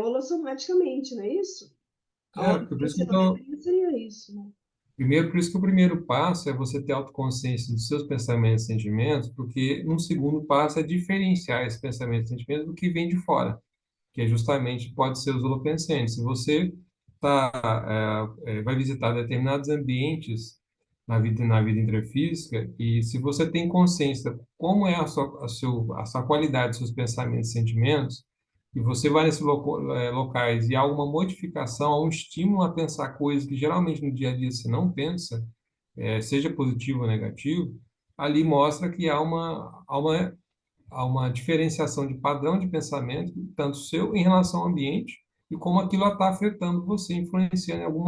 Speaker 2: holossomaticamente, não é isso? A
Speaker 3: Por isso que
Speaker 2: holopensinometria seria isso, né?
Speaker 3: primeiro, por isso que o primeiro passo é você ter autoconsciência dos seus pensamentos e sentimentos, porque um segundo passo é diferenciar esses pensamentos e sentimentos do que vem de fora, que é justamente pode ser os holopensene. Se você vai visitar determinados ambientes na vida intrafísica, e se você tem consciência como é a sua qualidade, seus pensamentos e sentimentos, e você vai nesses locais e há uma modificação, há um estímulo a pensar coisas que geralmente no dia a dia você não pensa, seja positivo ou negativo, ali mostra que há uma diferenciação de padrão de pensamento, tanto seu em relação ao ambiente, e como aquilo está afetando você, influenciando em algum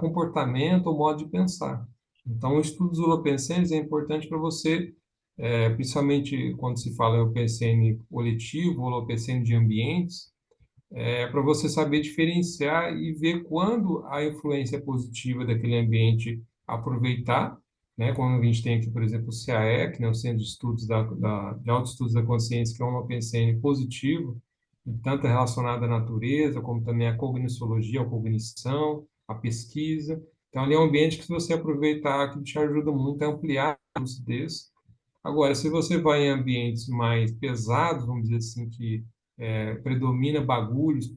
Speaker 3: comportamento ou modo de pensar. Então, o estudo dos holopensenes é importante para você, principalmente quando se fala em holopensene coletivo, holopensene de ambientes, para você saber diferenciar e ver quando a influência positiva daquele ambiente aproveitar, né? Como a gente tem aqui, por exemplo, o CAEC, né? O Centro de Estudos de Autoestudos da Consciência, que é uma PCN positivo, tanto relacionada à natureza, como também à cogniciologia, à cognição, à pesquisa. Então, ali é um ambiente que, se você aproveitar, que te ajuda muito a ampliar a lucidez Agora, se você vai em ambientes mais pesados, vamos dizer assim, que predomina bagulhos,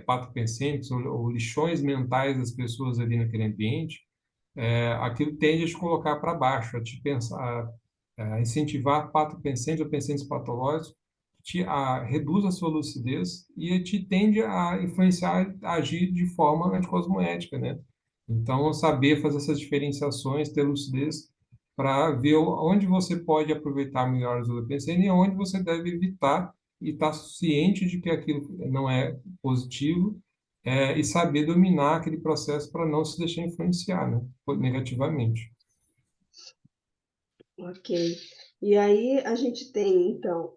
Speaker 3: patopensênicos ou lixões mentais das pessoas ali naquele ambiente, aquilo tende a te colocar para baixo, a te pensar, a incentivar patopensênicos ou pensamentos patológicos, reduz a sua lucidez e te tende a influenciar, a agir de forma anticosmoética, né? Então, saber fazer essas diferenciações, ter lucidez para ver onde você pode aproveitar melhor as entorpecentes e onde você deve evitar e estar ciente de que aquilo não é positivo, e saber dominar aquele processo para não se deixar influenciar, né, negativamente.
Speaker 2: Ok. E aí a gente tem, então,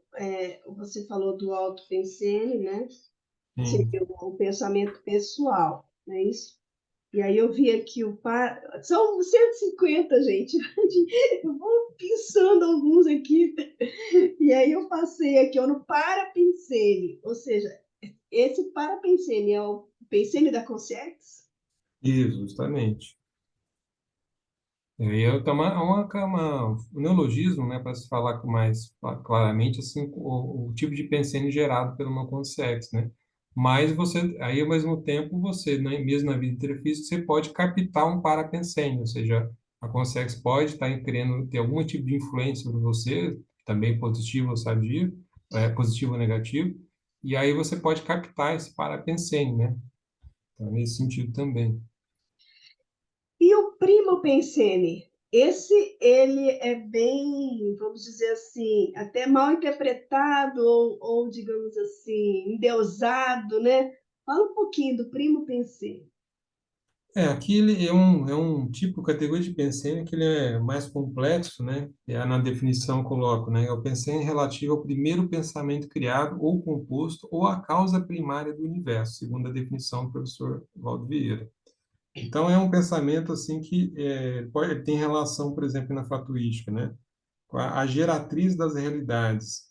Speaker 2: você falou do auto-pensene, né?
Speaker 3: Sim.
Speaker 2: Seria o pensamento pessoal, não é isso? E aí eu vi aqui são 150, gente. Eu vou pensando alguns aqui. E aí eu passei aqui ó, no parapensene, ou seja, esse parapensene é o pensene da consciência?
Speaker 3: Isso, justamente. E aí é um neologismo, né, para se falar mais claramente, assim, o tipo de pensene gerado pelo não consciente, né? Mas você, aí ao mesmo tempo, você, né, mesmo na vida intrafísica, você pode captar um parapensene, ou seja, a consciência pode estar querendo ter algum tipo de influência sobre você, também positivo ou sadio, positivo ou negativo, e aí você pode captar esse parapensene, né? Então, nesse sentido também.
Speaker 2: E o primo pensene? Esse, ele é bem, vamos dizer assim, até mal interpretado ou digamos assim, endeusado, né? Fala um pouquinho do primo pensene.
Speaker 3: Aqui ele é um tipo, categoria de pensene que ele é mais complexo, né? Na definição eu coloco, né? É o pensene relativo ao primeiro pensamento criado ou composto ou à causa primária do universo, segundo a definição do professor Valdo Vieira. Então é um pensamento assim que ele tem relação, por exemplo, na fatuística, né? Com a geratriz das realidades,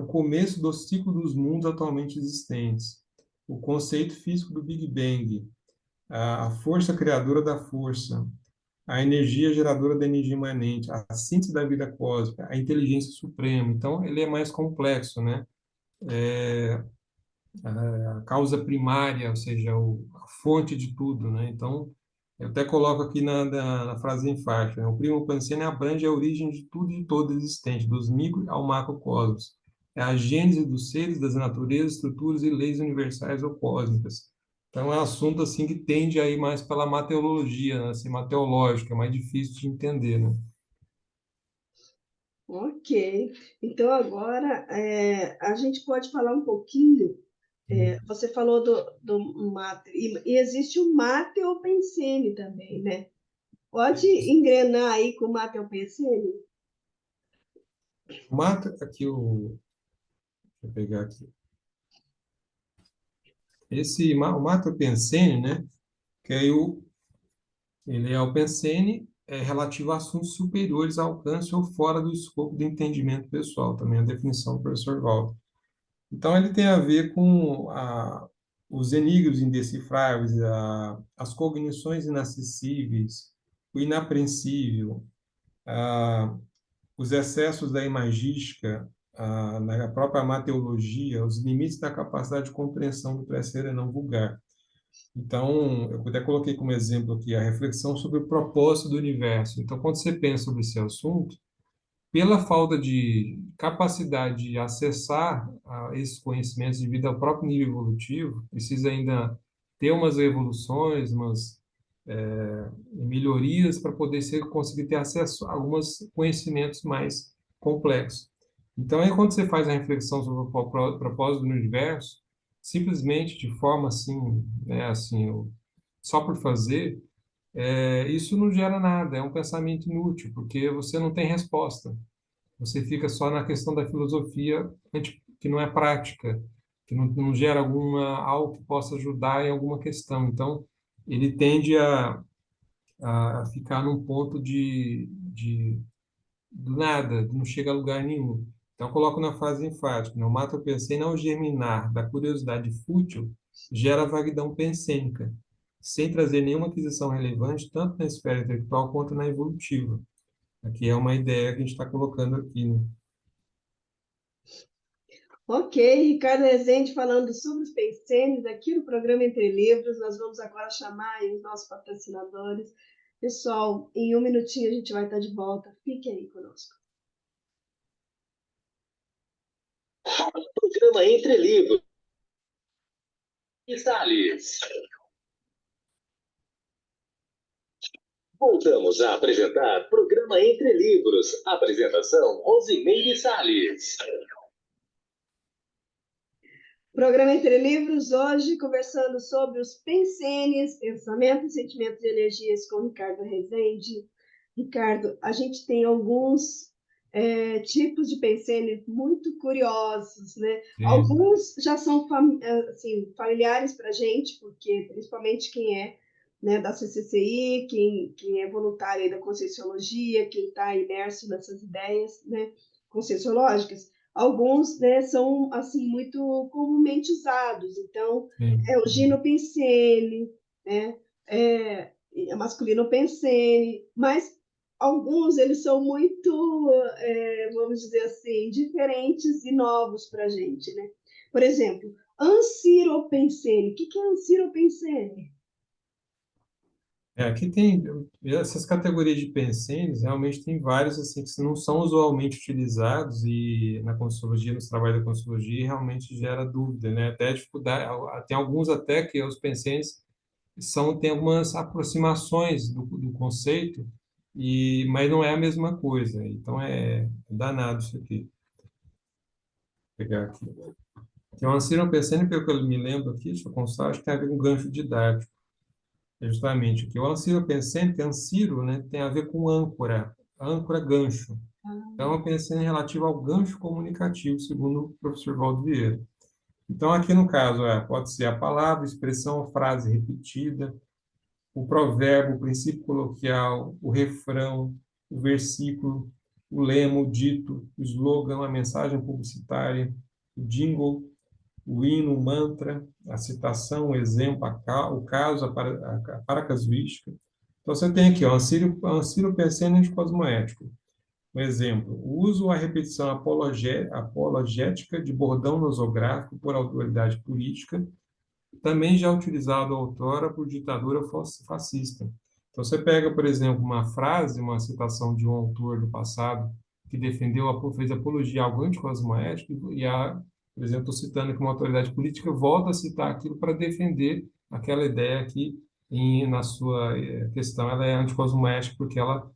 Speaker 3: o começo do ciclo dos mundos atualmente existentes, o conceito físico do Big Bang, a força criadora da força, a energia geradora da energia imanente, a síntese da vida cósmica, a inteligência suprema. Então, ele é mais complexo, né? A causa primária, ou seja, a fonte de tudo, né? Então, eu até coloco aqui na frase enfática, né? O primo pensene abrange a origem de tudo e de todo existente, dos micro ao macrocosmos. É a gênese dos seres, das naturezas, estruturas e leis universais ou cósmicas. Então, é um assunto assim que tende a ir mais pela mateologia, né? Assim, mateológica, é mais difícil de entender, né?
Speaker 2: Ok. Então agora a gente pode falar um pouquinho. Você falou do mate, e existe o Mateopensene também, né? Pode engrenar aí com o Mateopensene?
Speaker 3: Mata aqui o, deixa eu pegar aqui. O Mato Pensene, né? Que aí ele é o pensene relativo a assuntos superiores ao alcance ou fora do escopo do entendimento pessoal, também a definição do professor Waldo. Então, ele tem a ver com os enigmas indecifráveis, as cognições inacessíveis, o inapreensível, a, os excessos da imagística, na própria mateologia, os limites da capacidade de compreensão do pré-ser e não vulgar. Então, eu até coloquei como exemplo aqui a reflexão sobre o propósito do universo. Então, quando você pensa sobre esse assunto, pela falta de capacidade de acessar esses conhecimentos devido ao próprio nível evolutivo, precisa ainda ter umas evoluções, umas melhorias para poder conseguir ter acesso a alguns conhecimentos mais complexos. Então, aí, quando você faz a reflexão sobre o propósito do universo, simplesmente de forma assim, né, assim, só por fazer, isso não gera nada, é um pensamento inútil, porque você não tem resposta. Você fica só na questão da filosofia que não é prática, que não gera algo que possa ajudar em alguma questão. Então, ele tende a ficar num ponto do nada, não chega a lugar nenhum. Então, eu coloco na frase enfática, né? O mato pensene ao germinar da curiosidade fútil gera vaguidão pensênica, sem trazer nenhuma aquisição relevante, tanto na esfera intelectual quanto na evolutiva. Aqui é uma ideia que a gente está colocando aqui, né?
Speaker 2: Ok, Ricardo Rezende falando sobre os pensênios aqui no programa Entre Livros. Nós vamos agora chamar aí os nossos patrocinadores. Pessoal, em um minutinho a gente vai estar de volta. Fique aí conosco.
Speaker 1: Programa Entre Livros e Salles. Voltamos a apresentar Programa Entre Livros. Apresentação, Rosimeire Salles.
Speaker 2: Programa Entre Livros, hoje conversando sobre os pensênios, pensamentos, sentimentos e energias com Ricardo Rezende. Ricardo, a gente tem alguns tipos de pensênios muito curiosos, né?
Speaker 3: Sim,
Speaker 2: Alguns já são assim, familiares para a gente, porque principalmente quem é, né, da CCCI, quem é voluntário aí da Conscienciologia, quem está imerso nessas ideias, né, conscienciológicas, alguns, né, são assim muito comumente usados. Então,
Speaker 3: sim.
Speaker 2: é o Gino Pensene, né? É masculino Pensene, mas alguns eles são muito, vamos dizer assim, diferentes e novos para a gente, né? Por exemplo, Ansiropensene. O que é Ansiropensene?
Speaker 3: Aqui tem essas categorias de pensênios, realmente tem vários assim que não são usualmente utilizados e na Conscienciologia, nos trabalhos da Conscienciologia, realmente gera dúvida, né? Até dificuldade, tem alguns até que os pensênios tem algumas aproximações do conceito, mas não é a mesma coisa. Então é danado isso aqui. Vou pegar aqui. Tem uma Cyril Pensene, pelo que eu me lembro aqui, deixa eu constar, acho que tem a ver com gancho didático. É justamente aqui. O Anciro Pensene, Anciro, né, tem a ver com âncora, âncora, gancho. Então, é uma pensene relativa ao gancho comunicativo, segundo o professor Valdo Vieira. Então, aqui no caso, pode ser a palavra, expressão, frase repetida, o provérbio, o princípio coloquial, o refrão, o versículo, o lema, o dito, o slogan, a mensagem publicitária, o jingle, o hino, o mantra, a citação, o exemplo, o caso, a paracasuística. Então, você tem aqui, ó, Ansírio Pensênio Cosmoético. Um exemplo, o uso ou a repetição apologética de bordão nosográfico por autoridade política, também já utilizado outrora por ditadura fascista. Então, você pega, por exemplo, uma frase, uma citação de um autor do passado que fez apologia ao anticosmoético por exemplo, estou citando aqui uma autoridade política, volta a citar aquilo para defender aquela ideia que, na sua questão, ela é anticosmoética porque ela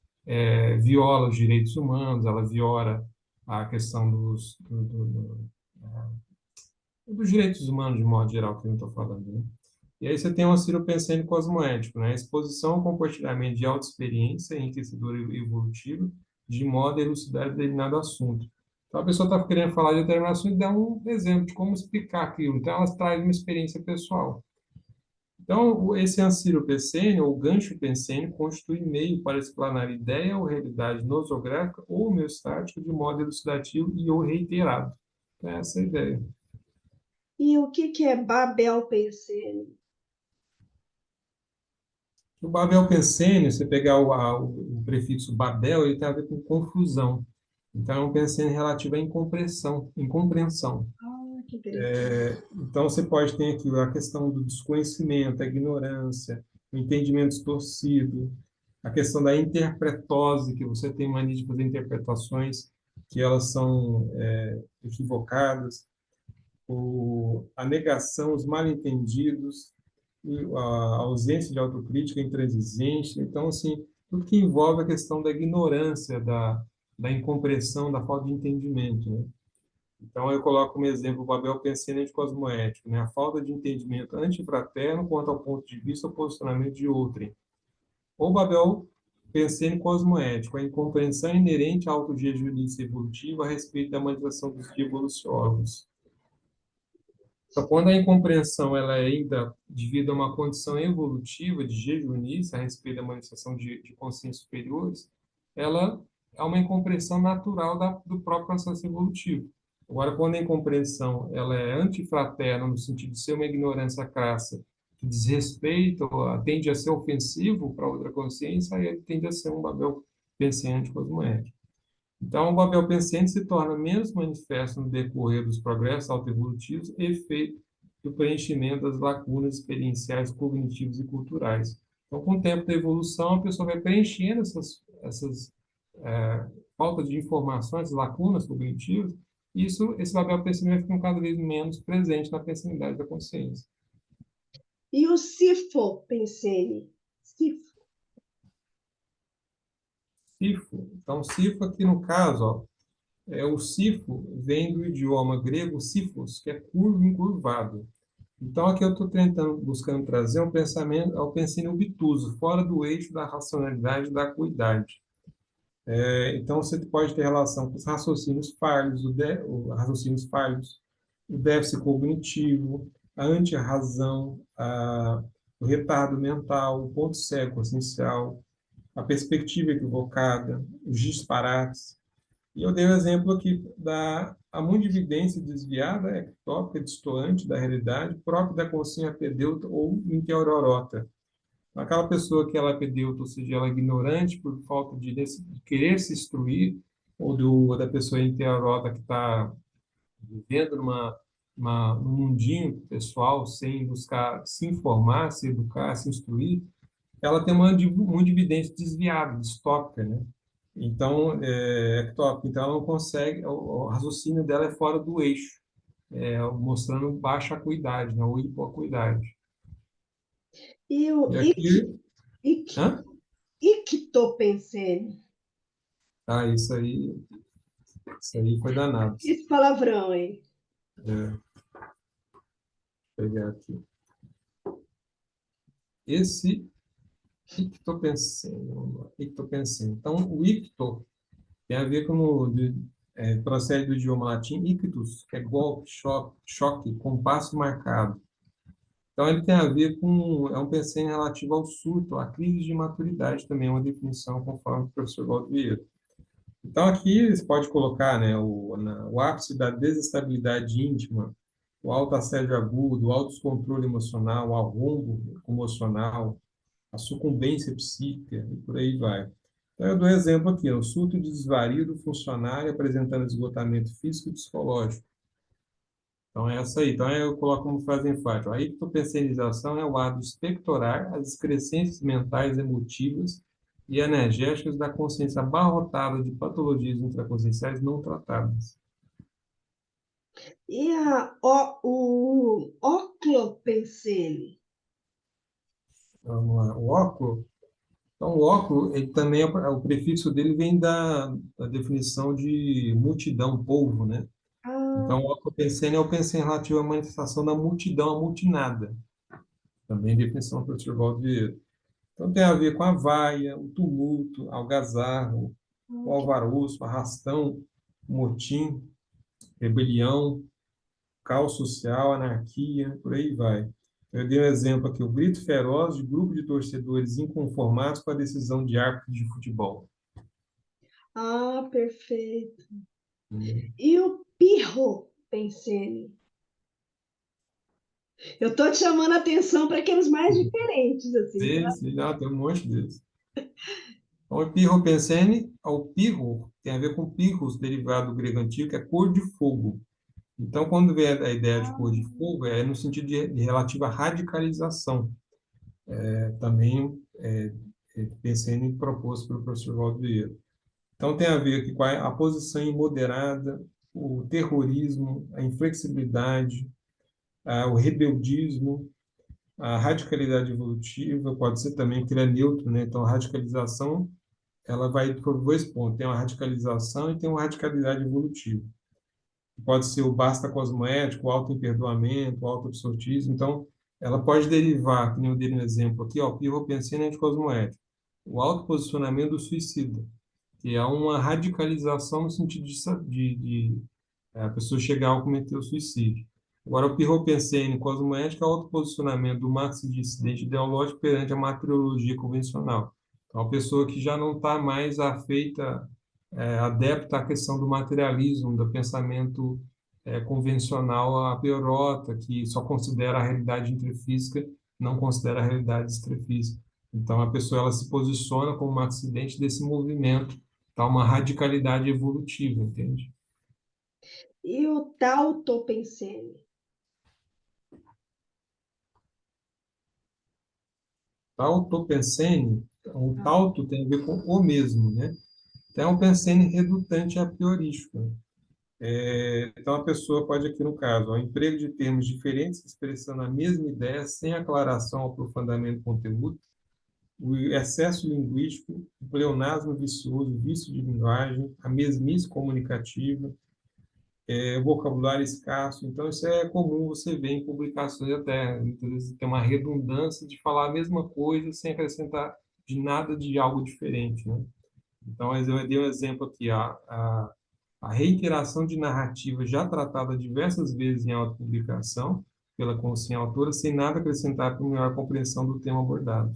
Speaker 3: viola os direitos humanos, ela viola a questão dos direitos humanos, de modo geral, que eu estou falando, né? E aí você tem o auxílio pensênico cosmoético, né? Exposição ao compartilhamento de autoexperiência enriquecedora e evolutiva, de modo a elucidar determinado assunto. Então, a pessoa está querendo falar de determinado assunto e dá um exemplo de como explicar aquilo. Então, ela traz uma experiência pessoal. Então, esse ancílio pensênio, ou gancho pensênio, constitui meio para explanar ideia ou realidade nosográfica ou homeostática de modo elucidativo e ou reiterado. Então, essa é a ideia.
Speaker 2: E o que é Babel Pensene?
Speaker 3: O Babel pensênio, você pegar o prefixo Babel, ele tem a ver com confusão. Então, é um pensênio relativo à incompreensão, incompreensão.
Speaker 2: Ah, que interessante.
Speaker 3: Então, você pode ter aqui a questão do desconhecimento, a ignorância, o entendimento distorcido, a questão da interpretose, que você tem mania de fazer interpretações que elas são equivocadas, a negação, os mal-entendidos, a ausência de autocrítica, a intransigência. Então, assim, tudo que envolve a questão da ignorância, da incompreensão, da falta de entendimento, né? Então, eu coloco como exemplo o Babel Pensênio Cosmoético, né? A falta de entendimento antifraterno quanto ao ponto de vista ou posicionamento de outrem. Ou Babel Pensênio Cosmoético, a incompreensão inerente à autodiageonice evolutiva a respeito da manifestação dos evoluciólogos. Então, quando a incompreensão ela é ainda devido a uma condição evolutiva de jejunícia a respeito da manifestação de consciências superiores, ela é uma incompreensão natural do próprio processo evolutivo. Agora, quando a incompreensão ela é antifraterna, no sentido de ser uma ignorância crassa, que desrespeita ou tende a ser ofensivo para outra consciência, aí ele tende a ser um Babel pensene cosmoético. Então, o papel pensene se torna menos manifesto no decorrer dos progressos autoevolutivos e efeito do preenchimento das lacunas experienciais, cognitivas e culturais. Então, com o tempo da evolução, a pessoa vai preenchendo essas faltas de informações, lacunas cognitivas, e esse papel pensene vai ficando cada vez menos presente na pensanidade da consciência.
Speaker 2: E o Sifo Pensene? Sifo.
Speaker 3: Sifo. Então, sifo aqui no caso, ó, o sifo vem do idioma grego sifos, que é curvo, encurvado. Então, aqui eu estou buscando trazer um pensamento ao pensene obtuso, fora do eixo da racionalidade e da acuidade. Então, você pode ter relação com os raciocínios falhos, o déficit cognitivo, a anti-razão, o retardo mental, o ponto cego essencial, a perspectiva equivocada, os disparates. E eu dei o exemplo aqui a mundividência desviada, ectópica, distoante da realidade, própria da consciência pedeuta ou inteororota. Aquela pessoa que ela é pedeuta, ou seja, ela é ignorante por falta de querer se instruir, ou da pessoa inteorota que está vivendo num mundinho pessoal, sem buscar se informar, se educar, se instruir, ela tem uma mundividência desviada, distópica, né? Então, ectópica. Então, ela não consegue, o raciocínio dela é fora do eixo, mostrando baixa acuidade, né? Ou hipoacuidade.
Speaker 2: E o
Speaker 3: E aqui... Hã?
Speaker 2: Ictopensene?
Speaker 3: Ah, isso aí foi danado.
Speaker 2: Esse palavrão aí.
Speaker 3: Vou pegar aqui. Esse ictopensene, vamos lá, ictopensene. Então, o icto tem a ver com procede do idioma latim ictus, que é golpe, choque, compasso marcado. Então, ele tem a ver é um pensene relativo ao surto, à crise de maturidade também, é uma definição conforme o professor Waldo Vieira. Então, aqui você pode colocar, né, o ápice da desestabilidade íntima, o autoassédio agudo, o autodescontrole emocional, o arrombo emocional, a sucumbência psíquica, e por aí vai. Então, eu dou exemplo aqui, o surto de desvario do funcionário apresentando esgotamento físico e psicológico. Então, é essa aí. Então, eu coloco como frase enfática. A hipopensenização é o ato de expectorar as excrescências mentais, emotivas e energéticas da consciência abarrotada de patologias intraconscienciais não tratadas.
Speaker 2: E o Oclopensene?
Speaker 3: Vamos lá. O óculo. Então, o óculo, ele também o prefixo dele vem da definição de multidão, povo, né? Então, o oclopensene é o pensene relativo à manifestação da multidão amutinada. Também definição do professor Waldo Vieira. Então, tem a ver com a vaia, o tumulto, algazarro, o alvoroço, arrastão, motim, rebelião, caos social, anarquia, por aí vai. Eu dei um exemplo aqui, o grito feroz de grupo de torcedores inconformados com a decisão de árbitro de futebol.
Speaker 2: Ah, perfeito. E o Pirro Pensene? Eu estou te chamando a atenção para aqueles mais diferentes, assim, tá?
Speaker 3: Sim, tem um monte deles. Então, o pirro pensene, o pirro tem a ver com pirros, derivado do grego antigo, que é cor de fogo. Então, quando vem a ideia de cor de fogo, é no sentido de relativa radicalização. Também pensene proposto pelo professor Waldo Vieira. Então, tem a ver aqui com a posição imoderada, o terrorismo, a inflexibilidade, o rebeldismo, a radicalidade evolutiva, pode ser também que ele é neutro, né? Então, a radicalização, ela vai por dois pontos, tem uma radicalização e tem uma radicalidade evolutiva. Pode ser o basta cosmoético, o auto-imperdoamento, o auto-absolutismo. Então, ela pode derivar, que nem eu dei no exemplo aqui, ó, pirropensina anticosmoético, o autoposicionamento do suicida, que é uma radicalização no sentido de a pessoa chegar ao cometer o suicídio. Agora, o pirropensene cosmoético é o autoposicionamento do marxista-dissidente ideológico perante a materiologia convencional. Então, a pessoa que já não está mais afeita, adepta à questão do materialismo, do pensamento convencional, a priorota, que só considera a realidade intrafísica, não considera a realidade extrafísica. Então, a pessoa ela se posiciona como um acidente desse movimento, tá? Uma radicalidade evolutiva, entende?
Speaker 2: E o tautopensene?
Speaker 3: Tautopensene, o
Speaker 2: Ah,
Speaker 3: tauto tem a ver com o mesmo, né? Então, é um pensene redutante a priorístico. Então, a pessoa pode, aqui no caso, ao emprego de termos diferentes expressando a mesma ideia sem aclaração ou aprofundamento do conteúdo, o excesso linguístico, o pleonasmo vicioso, o vício de linguagem, a mesmice comunicativa, o vocabulário escasso. Então, isso é comum você ver em publicações até. Muitas vezes tem uma redundância de falar a mesma coisa sem acrescentar de nada de algo diferente, né? Então, eu dei um exemplo aqui, a reiteração de narrativa já tratada diversas vezes em autopublicação pela consciência autora, sem nada acrescentar para melhor compreensão do tema abordado.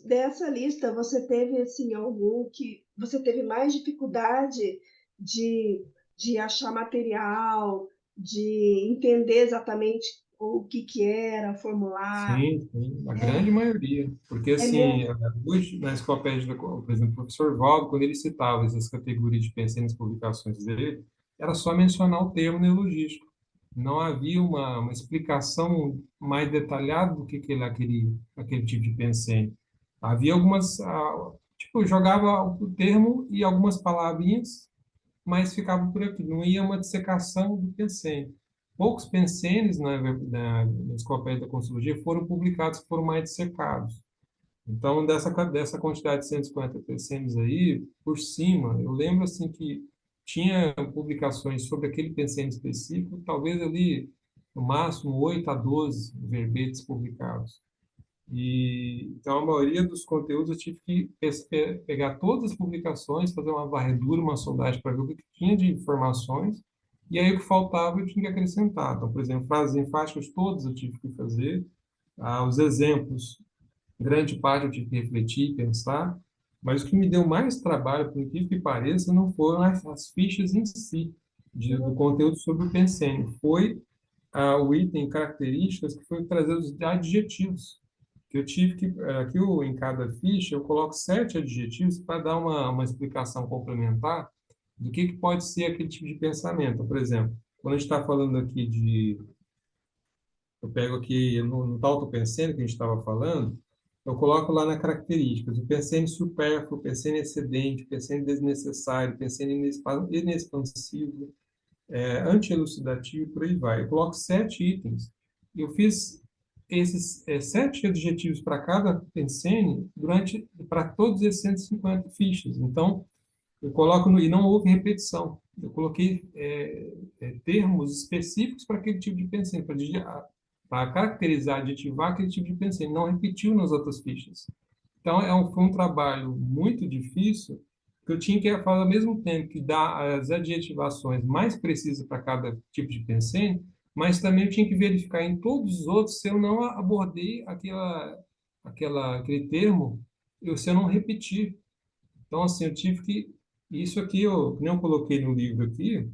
Speaker 2: dessa lista, você teve assim algum que você teve mais dificuldade de, de achar material, de entender exatamente o que era, formular?
Speaker 3: Sim, sim, a
Speaker 2: É,
Speaker 3: grande maioria. Porque,
Speaker 2: é
Speaker 3: assim,
Speaker 2: mesmo?
Speaker 3: hoje, na enciclopédia, por exemplo, o professor Valdo, quando ele citava essas categorias de pensem nas publicações dele, era só mencionar o termo neologístico. Não havia uma explicação mais detalhada do que aquele tipo de pensem. Havia algumas, tipo, jogava o termo e algumas palavrinhas, mas ficava por aqui, não ia uma dissecação do pensene. Poucos pensenes na enciclopédia da Consciologia foram publicados, foram mais dissecados. Então, dessa quantidade de 150 pensenes aí, por cima, eu lembro assim que tinha publicações sobre aquele pensene específico, talvez ali, no máximo, 8 a 12 verbetes publicados. Então, a maioria dos conteúdos eu tive que pegar todas as publicações, fazer uma varredura, uma sondagem para ver o que tinha de informações, e aí o que faltava eu tinha que acrescentar. Então, por exemplo, frases enfáticas todas eu tive que fazer, os exemplos, grande parte eu tive que refletir, pensar, mas o que me deu mais trabalho, por incrível que pareça, não foram as fichas em si, do conteúdo sobre o Pensene, foi o item características que foi trazer os adjetivos que eu tive que, aqui em cada ficha, eu coloco 7 adjetivos para dar uma explicação complementar do que pode ser aquele tipo de pensamento. Então, por exemplo, quando a gente está falando aqui eu pego aqui no tal do pensene que a gente estava falando, eu coloco lá na características, o pensene supérfluo, o pensene excedente, o pensene desnecessário, o pensene inexpansivo, anti-elucidativo e por aí vai. Eu coloco 7 itens. Eu fiz esses 7 adjetivos para cada pensene para todos esses 150 fichas. Então, eu coloco e não houve repetição. Eu coloquei termos específicos para aquele tipo de pensene, para caracterizar, adjetivar aquele tipo de pensene. Não repetiu nas outras fichas. Então, foi um trabalho muito difícil, que eu tinha que fazer ao mesmo tempo que dar as adjetivações mais precisas para cada tipo de pensene, mas também eu tinha que verificar em todos os outros se eu não abordei aquele termo, se eu não repetir. Então, assim, eu tive que... Isso aqui, que nem eu coloquei no livro aqui,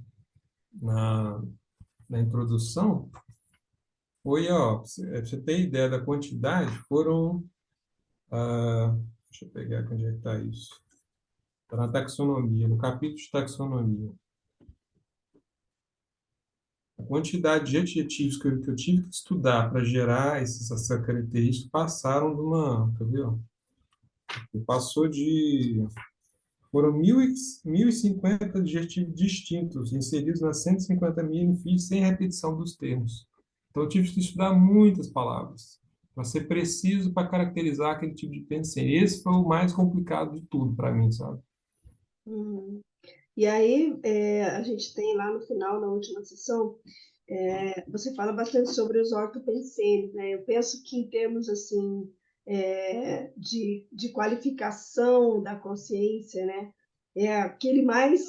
Speaker 3: na, na introdução, foi, ó, pra você ter ideia da quantidade, foram... deixa eu pegar onde é que está isso. Está na taxonomia, no capítulo de taxonomia. A quantidade de adjetivos que eu tive que estudar para gerar essas características passaram de uma, quer ver? Ó? Passou de, foram 1.050 adjetivos distintos inseridos nas 150 mil fichas sem repetição dos termos. Então, eu tive que estudar muitas palavras para ser preciso para caracterizar aquele tipo de pensamento. Esse foi o mais complicado de tudo para mim, sabe?
Speaker 2: Hum. E aí, a gente tem lá no final, na última sessão, você fala bastante sobre os ortopensenes, né? Eu penso que em termos assim de qualificação da consciência, né? É aquele mais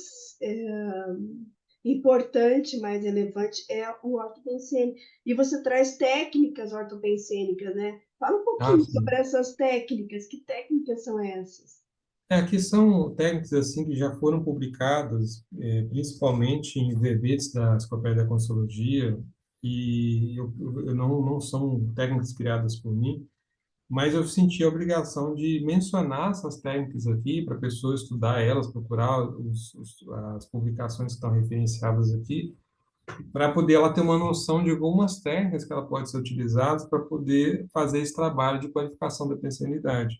Speaker 2: importante, mais relevante é o ortopensene. E você traz técnicas ortopensênicas, né? Fala um
Speaker 3: Ah,
Speaker 2: pouquinho sobre
Speaker 3: sim.
Speaker 2: essas técnicas. Que técnicas são essas?
Speaker 3: Aqui são técnicas assim que já foram publicadas, principalmente em verbetes da Enciclopédia da Consciologia, e eu não são técnicas criadas por mim, mas eu senti a obrigação de mencionar essas técnicas aqui para a pessoa estudar elas, procurar as publicações que estão referenciadas aqui, para poder ela ter uma noção de algumas técnicas que ela pode ser utilizada para poder fazer esse trabalho de qualificação da pensionidade.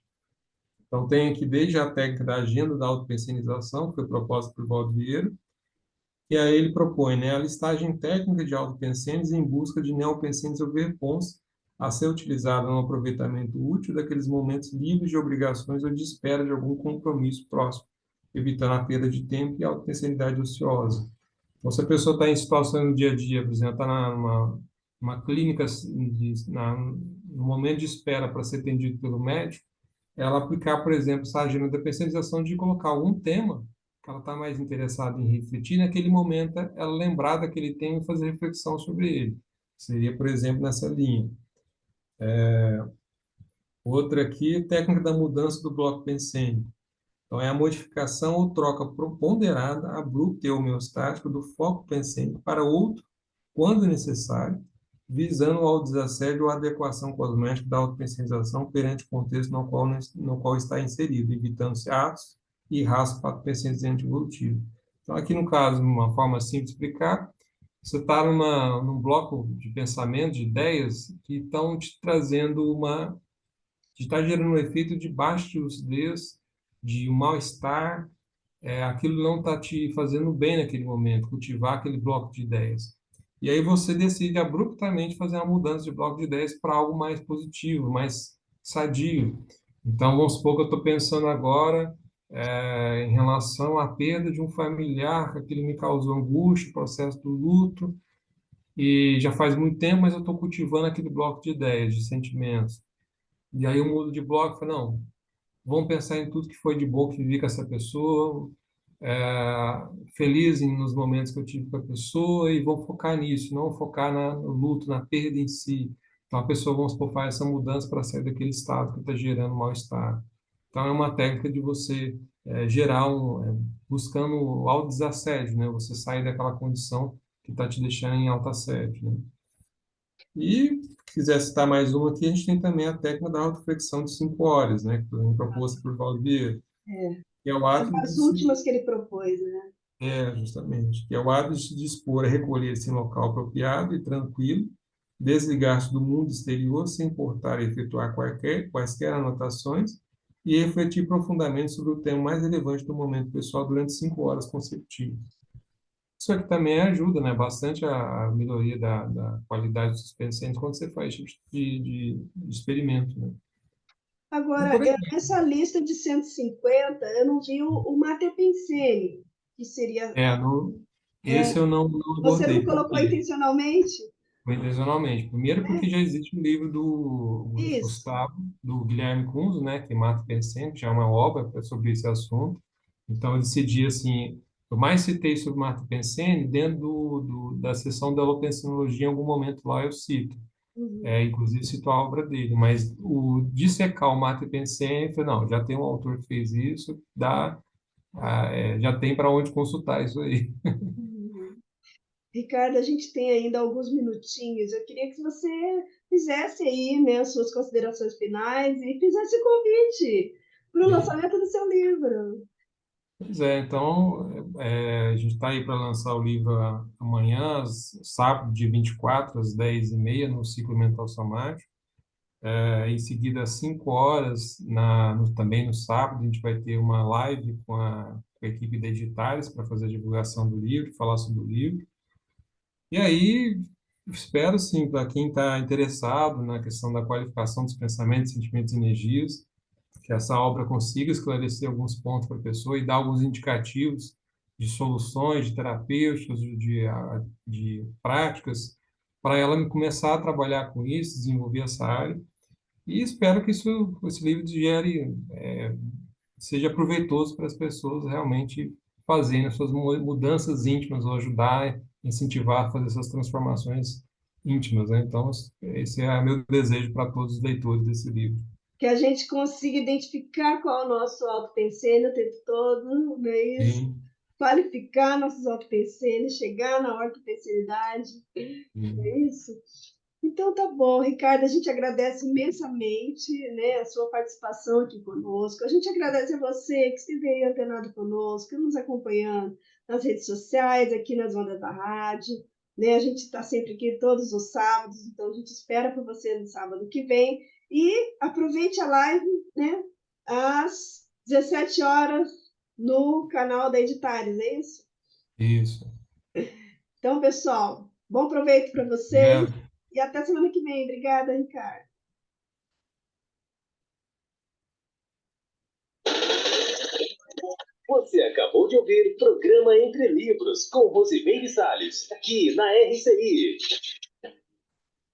Speaker 3: Então, tem aqui desde a técnica da agenda da autopensionização, que foi proposta por Valdo Vieira, e aí ele propõe, né, a listagem técnica de autopensenes em busca de neopensenes ou verpons a ser utilizada no aproveitamento útil daqueles momentos livres de obrigações ou de espera de algum compromisso próximo, evitando a perda de tempo e a autopensenidade ociosa. Então, se a pessoa está em situação no dia a dia, por exemplo, está numa clínica, no momento de espera para ser atendido pelo médico, ela aplicar, por exemplo, essa agenda da pensionização de colocar algum tema que ela está mais interessada em refletir, naquele momento ela lembrar daquele tema e fazer reflexão sobre ele. Seria, por exemplo, nessa linha. Outra aqui, técnica da mudança do bloco pensênico. Então, é a modificação ou troca ponderada, abrupta e homeostática do foco pensênico para outro, quando necessário, visando ao desassédio ou adequação cosmética da autopensionização perante o contexto no qual está inserido, evitando-se atos e rastros patopensenização evolutivo. Então, aqui no caso, uma forma simples de explicar, você está num bloco de pensamento, de ideias, que estão te trazendo está gerando um efeito de baixa lucidez, de um mal-estar, aquilo não está te fazendo bem naquele momento, cultivar aquele bloco de ideias. E aí você decide abruptamente fazer uma mudança de bloco de ideias para algo mais positivo, mais sadio. Então, vamos supor que eu estou pensando agora em relação à perda de um familiar, que aquilo me causou angústia, processo do luto, e já faz muito tempo, mas eu estou cultivando aquele bloco de ideias, de sentimentos. E aí eu mudo de bloco e falo, não, vamos pensar em tudo que foi de bom que vivi com essa pessoa, feliz nos momentos que eu tive com a pessoa e vou focar nisso, não focar no luto, na perda em si. Então, a pessoa, vamos supor, faz essa mudança para sair daquele estado que está gerando mal-estar. Então, é uma técnica de você gerar buscando o autodesassédio, né? Você sair daquela condição que está te deixando em alto assédio, né? E, se quiser citar mais uma aqui, a gente tem também a técnica da autoflexão de 5 horas, né? Que foi proposta por Valdir,
Speaker 2: É,
Speaker 3: que é o
Speaker 2: são
Speaker 3: ato
Speaker 2: as
Speaker 3: de se
Speaker 2: últimas que ele propôs, né?
Speaker 3: justamente, que é o hábito de se dispor a recolher-se em local apropriado e tranquilo, desligar-se do mundo exterior sem importar e efetuar quaisquer anotações e refletir profundamente sobre o tema mais relevante do momento pessoal durante 5 horas consecutivas. Isso aqui também ajuda, né, bastante a melhoria da qualidade dos pacientes quando você faz esse tipo de experimento, né? E
Speaker 2: Agora,
Speaker 3: por aí.
Speaker 2: essa lista de 150, eu não vi o Mater Pensene, que seria.
Speaker 3: Esse eu não
Speaker 2: Você não
Speaker 3: abordei. Por
Speaker 2: colocou
Speaker 3: quê?
Speaker 2: intencionalmente?
Speaker 3: Foi intencionalmente. Primeiro porque já existe um livro do
Speaker 2: Isso.
Speaker 3: Gustavo, do Guilherme Kunze, né, que mata pensando, que já é uma obra sobre esse assunto. Então eu decidi assim, eu mais citei sobre Marta Pensene dentro da seção da Holopensinologia, em algum momento lá eu cito.
Speaker 2: Uhum.
Speaker 3: Inclusive cito a obra dele, mas o dissecar o Marta Pensene, eu falei, não, já tem um autor que fez isso, já tem para onde consultar isso aí.
Speaker 2: Uhum. Ricardo, a gente tem ainda alguns minutinhos. Eu queria que você fizesse aí, né, as suas considerações finais e fizesse o convite para o lançamento do seu livro.
Speaker 3: Pois é, então a gente está aí para lançar o livro amanhã, sábado, dia 24, às 10h30, no Ciclo Mental Somático. Em seguida, às 5 horas, também no sábado, a gente vai ter uma live com a equipe da Editares para fazer a divulgação do livro, falar sobre o livro. E aí, espero, sim, para quem está interessado na questão da qualificação dos pensamentos, sentimentos e energias, que essa obra consiga esclarecer alguns pontos para a pessoa e dar alguns indicativos de soluções, de terapêuticas, de práticas, para ela começar a trabalhar com isso, desenvolver essa área. E espero que esse livro seja proveitoso para as pessoas realmente fazerem as suas mudanças íntimas ou ajudar, incentivar a fazer essas transformações íntimas, né? Então, esse é meu desejo para todos os leitores desse livro.
Speaker 2: Que a gente consiga identificar qual é o nosso autopensene o tempo todo, não é isso?
Speaker 3: Sim,
Speaker 2: Qualificar nossos autopensenes, chegar na ortopensenidade, não
Speaker 3: sim.
Speaker 2: é isso? Então tá bom, Ricardo, a gente agradece imensamente, né, a sua participação aqui conosco. A gente agradece a você que esteve aí antenado conosco, nos acompanhando nas redes sociais, aqui nas ondas da rádio, né? A gente está sempre aqui todos os sábados, então a gente espera por você no sábado que vem. E aproveite a live, né, às 17 horas no canal da Editares, é isso?
Speaker 3: Isso.
Speaker 2: Então, pessoal, bom proveito para vocês
Speaker 3: Obrigado.
Speaker 2: e até semana que vem. Obrigada, Ricardo.
Speaker 1: Você acabou de ouvir o programa Entre Livros, com Rosimeire Salles, aqui na RCI.